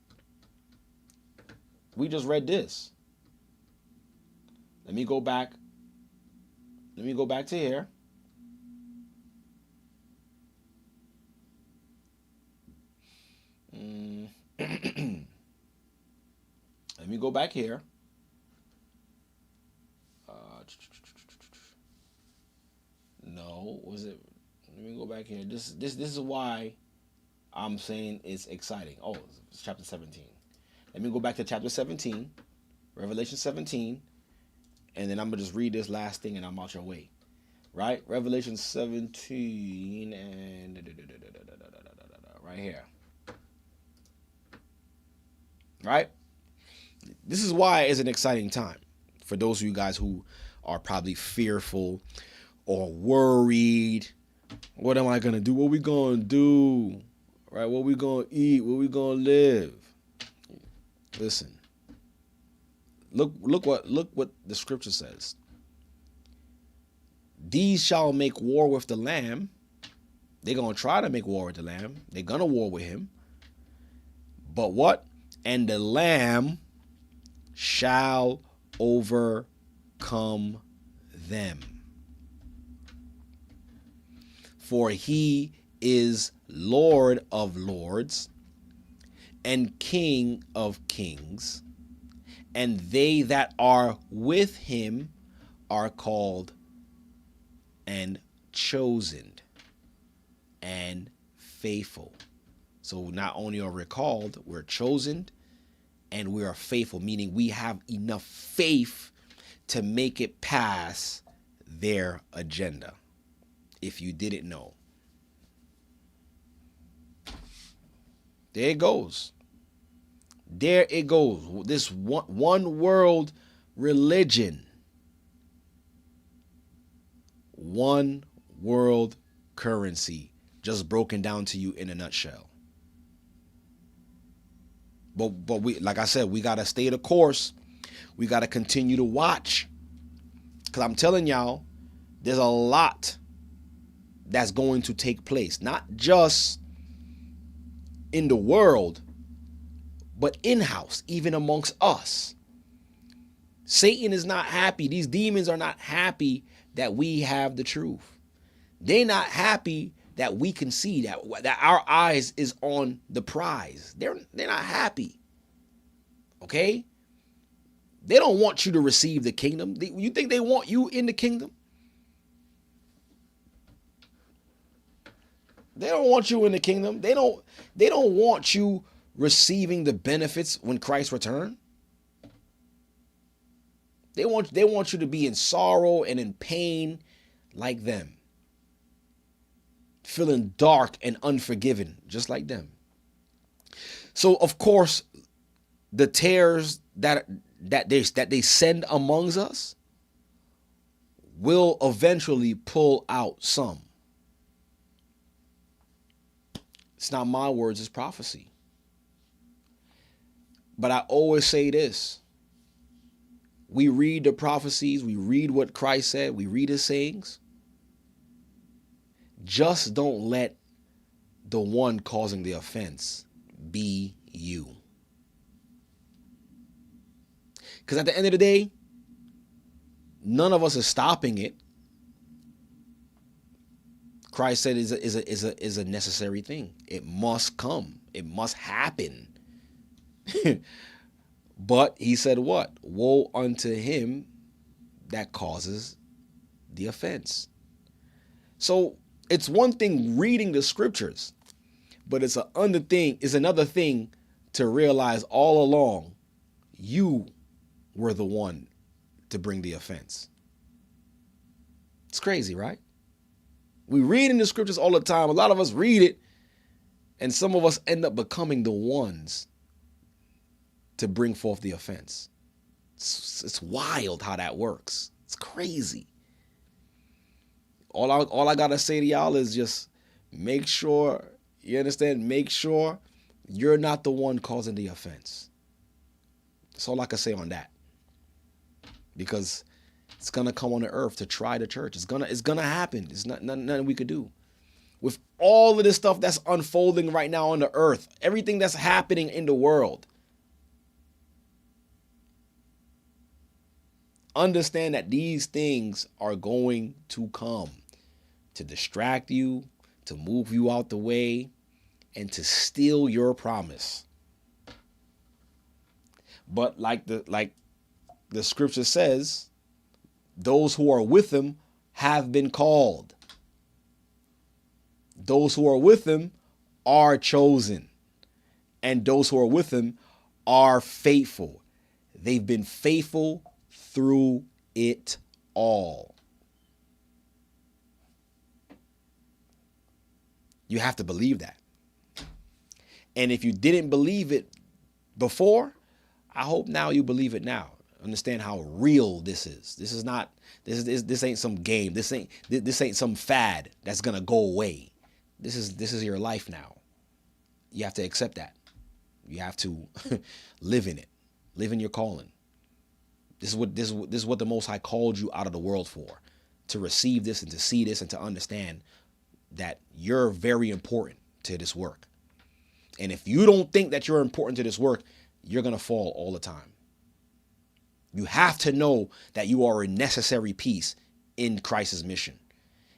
We just read this. Let me go back. Let me go back to here. Let me go back here. No, was it? Let me go back here. This is why I'm saying it's exciting. Oh, it's chapter 17. Let me go back to chapter 17, Revelation 17, and then I'm gonna just read this last thing and I'm out your way. Right? Revelation 17 and right here. Right? This is why it's an exciting time for those of you guys who are probably fearful or worried. What am I going to do? What we going to do? Right? What we going to eat? What we going to live? Listen. Look what the scripture says. These shall make war with the Lamb. They're going to try to make war with the Lamb. They're going to war with him. But what? And the Lamb shall overcome them. For he is Lord of lords and King of kings, and they that are with him are called and chosen and faithful. So not only are we called, we're chosen and we are faithful, meaning we have enough faith to make it past their agenda. If you didn't know. There it goes. There it goes. This one world religion. One world currency. Just broken down to you in a nutshell. But we, like I said, we got to stay the course. We got to continue to watch. Because I'm telling y'all, there's a lot that's going to take place. Not just in the world, but in-house, even amongst us. Satan is not happy. These demons are not happy that we have the truth. They're not happy that we can see that our eyes is on the prize. They're not happy. Okay? They don't want you to receive the kingdom. You think they want you in the kingdom? They don't want you in the kingdom. They don't want you receiving the benefits when Christ returns. They want you to be in sorrow and in pain like them. Feeling dark and unforgiven, just like them. So, of course, the tares that they send amongst us will eventually pull out some. It's not my words, it's prophecy. But I always say this. We read the prophecies. We read what Christ said. We read his sayings. Just don't let the one causing the offense be you. Because at the end of the day, none of us is stopping it. Christ said is a necessary thing. It must come. It must happen. But he said what? Woe unto him that causes the offense. So it's one thing reading the scriptures, but it's another thing to realize all along you were the one to bring the offense. It's crazy, right? We read in the scriptures all the time. A lot of us read it, and some of us end up becoming the ones to bring forth the offense. It's wild how that works. It's crazy. All I gotta say to y'all is just make sure, you understand, make sure you're not the one causing the offense. That's all I can say on that. Because it's gonna come on the earth to try the church. It's gonna happen. It's nothing we could do. With all of this stuff that's unfolding right now on the earth, everything that's happening in the world, understand that these things are going to come to distract you, to move you out the way, and to steal your promise. But like the scripture says, those who are with him have been called. Those who are with him are chosen. And those who are with him are faithful. They've been faithful through it all. You have to believe that. And if you didn't believe it before, I hope now you believe it now. Understand how real this is. This is not, this ain't some game. This ain't some fad that's gonna go away. This is your life now. You have to accept that. You have to live in it. Live in your calling. This is what the Most High called you out of the world for. To receive this and to see this and to understand that you're very important to this work. And if you don't think that you're important to this work, you're going to fall all the time. You have to know that you are a necessary piece in Christ's mission.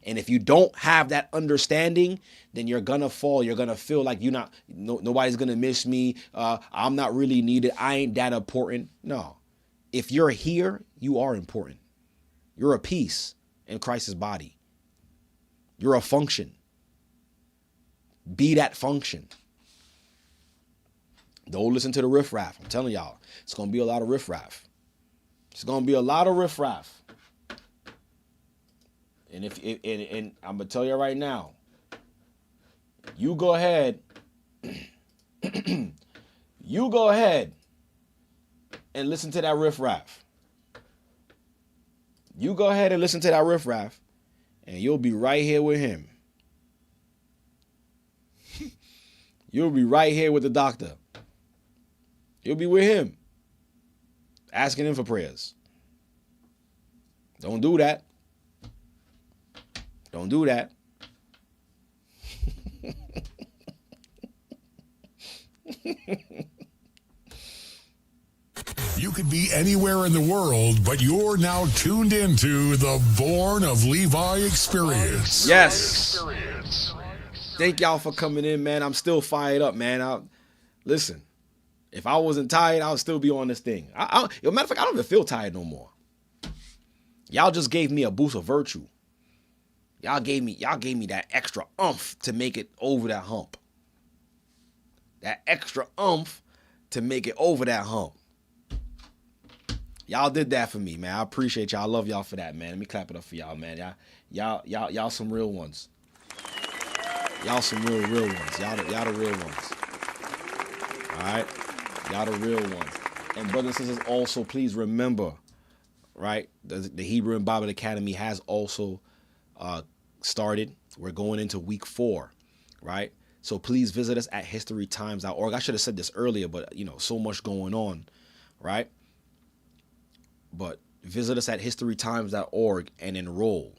And if you don't have that understanding, then you're going to fall. You're going to feel like nobody's going to miss me. I'm not really needed. I ain't that important. No. If you're here, you are important. You're a piece in Christ's body. You're a function. Be that function. Don't listen to the riffraff. I'm telling y'all, it's going to be a lot of riffraff. It's going to be a lot of riffraff. And and I'm going to tell you right now, you go ahead. You go ahead and listen to that riffraff. You go ahead and listen to that riffraff, and you'll be right here with him. You'll be right here with the doctor. You'll be with him, asking him for prayers. Don't do that. Don't do that. You could be anywhere in the world, but you're now tuned into the Born of Levi experience. Yes. Thank y'all for coming in, man. I'm still fired up, man. Listen, if I wasn't tired, I would still be on this thing. Matter of fact, I don't even feel tired no more. Y'all just gave me a boost of virtue. Y'all gave me that extra oomph to make it over that hump. That extra oomph to make it over that hump. Y'all did that for me, man. I appreciate y'all. I love y'all for that, man. Let me clap it up for y'all, man. Y'all some real ones. Y'all some real ones. Y'all the real ones. All right? Y'all the real ones. And brothers and sisters, also please remember, right? The Hebrew and Bible Academy has also started. We're going into week 4, right? So please visit us at historytimes.org. I should have said this earlier, but so much going on, right? But visit us at historytimes.org and enroll.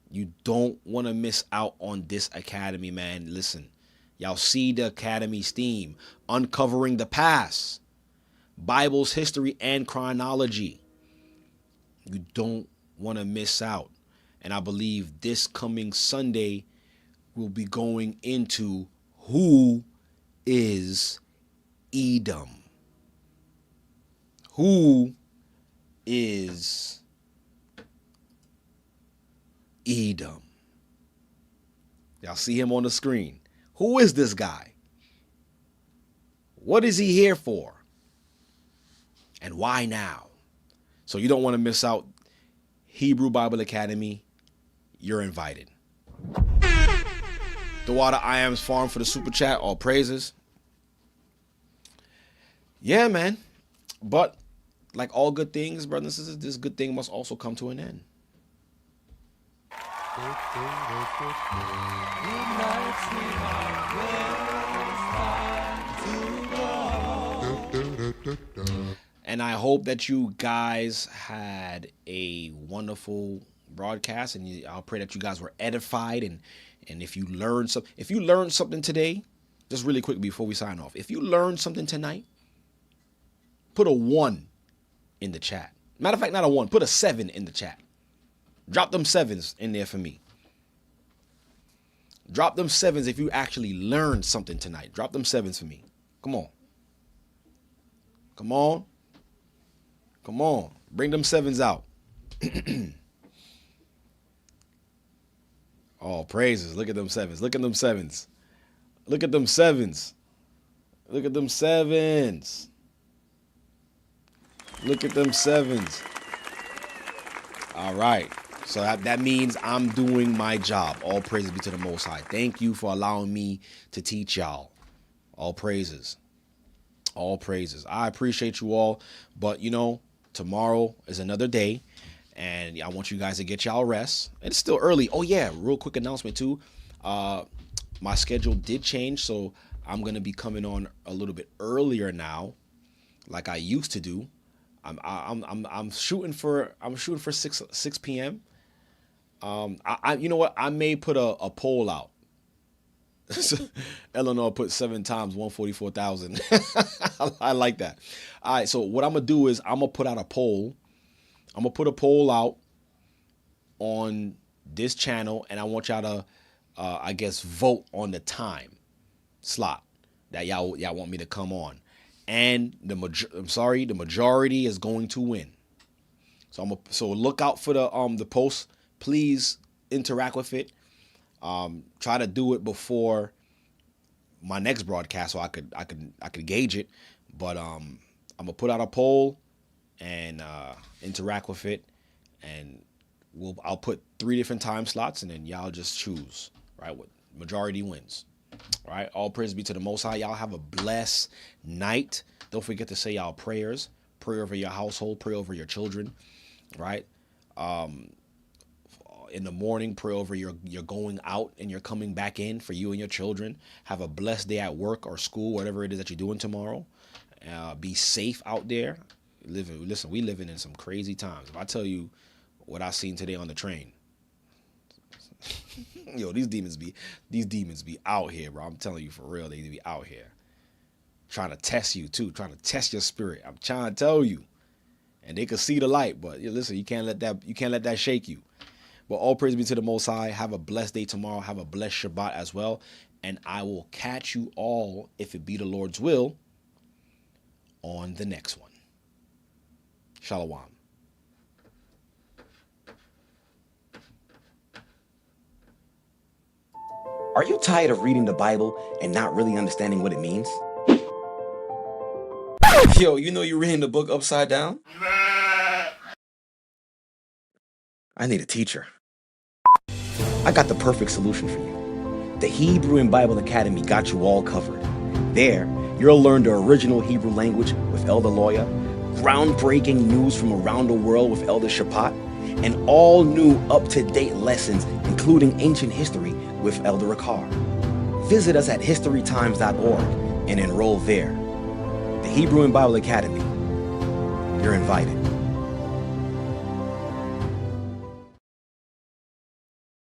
You don't want to miss out on this academy, man. Listen, y'all see the academy's theme, uncovering the past, Bible's history and chronology. You don't want to miss out. And I believe this coming Sunday we'll be going into who is Edom. Who is Edom? Y'all see him on the screen. Who is this guy? What is he here for? And why now? So you don't want to miss out. Hebrew Bible Academy, you're invited. The Water I Am's Farm for the super chat. All praises. Yeah, man. But like all good things, brothers and sisters, this good thing must also come to an end. And I hope that you guys had a wonderful broadcast, and I'll pray that you guys were edified, and if you learned something today, just really quick before we sign off, if you learned something tonight, put a 1 in the chat. Matter of fact, not a 1, put a 7 in the chat. Drop them 7s in there for me. Drop them 7s if you actually learned something tonight. Drop them 7s for me. Come on. Come on. Come on. Bring them 7s out. Oh, praises. Look at them 7s. Look at them 7s. Look at them 7s. Look at them 7s. Look at them 7s. All right. So that means I'm doing my job. All praises be to the Most High. Thank you for allowing me to teach y'all. All praises. All praises. I appreciate you all. But, tomorrow is another day. And I want you guys to get y'all rest. It's still early. Oh, yeah. Real quick announcement, too. My schedule did change. So I'm going to be coming on a little bit earlier now, like I used to do. I'm shooting for 6 p.m. You know what? I may put a poll out. Eleanor put 7 times 144,000. I like that. All right. So what I'm gonna do is I'm gonna put out a poll. I'm gonna put a poll out on this channel, and I want y'all to, I guess, vote on the time slot that y'all want me to come on. And the majority is going to win. So look out for the post. Please interact with it. Try to do it before my next broadcast so I could gauge it. But I'm gonna put out a poll and interact with it, and I'll put 3 different time slots, and then y'all just choose, right? What majority wins. All right. All praise be to the Most High. Y'all have a blessed night. Don't forget to say y'all prayers. Pray over your household. Pray over your children. Right. In the morning, pray over your going out and you're coming back in for you and your children. Have a blessed day at work or school, whatever it is that you're doing tomorrow. Be safe out there. Listen, we living in some crazy times. If I tell you what I seen today on the train, yo, these demons be out here, bro. I'm telling you for real, they be out here trying to test you too, trying to test your spirit. I'm trying to tell you, and they can see the light, but listen, you can't let that shake you. But all praise be to the Most High. Have a blessed day tomorrow. Have a blessed Shabbat as well, and I will catch you all, if it be the Lord's will, on the next one. Shalom. Are you tired of reading the Bible and not really understanding what it means? Yo, you're reading the book upside down? I need a teacher. I got the perfect solution for you. The Hebrew and Bible Academy got you all covered. There, you'll learn the original Hebrew language with Elder Lawya, groundbreaking news from around the world with Elder Rawchaa, and all new up-to-date lessons, including ancient history with Elder Rawchaa. visit us at historytimes.org and enroll there. The Hebrew and Bible Academy. You're invited.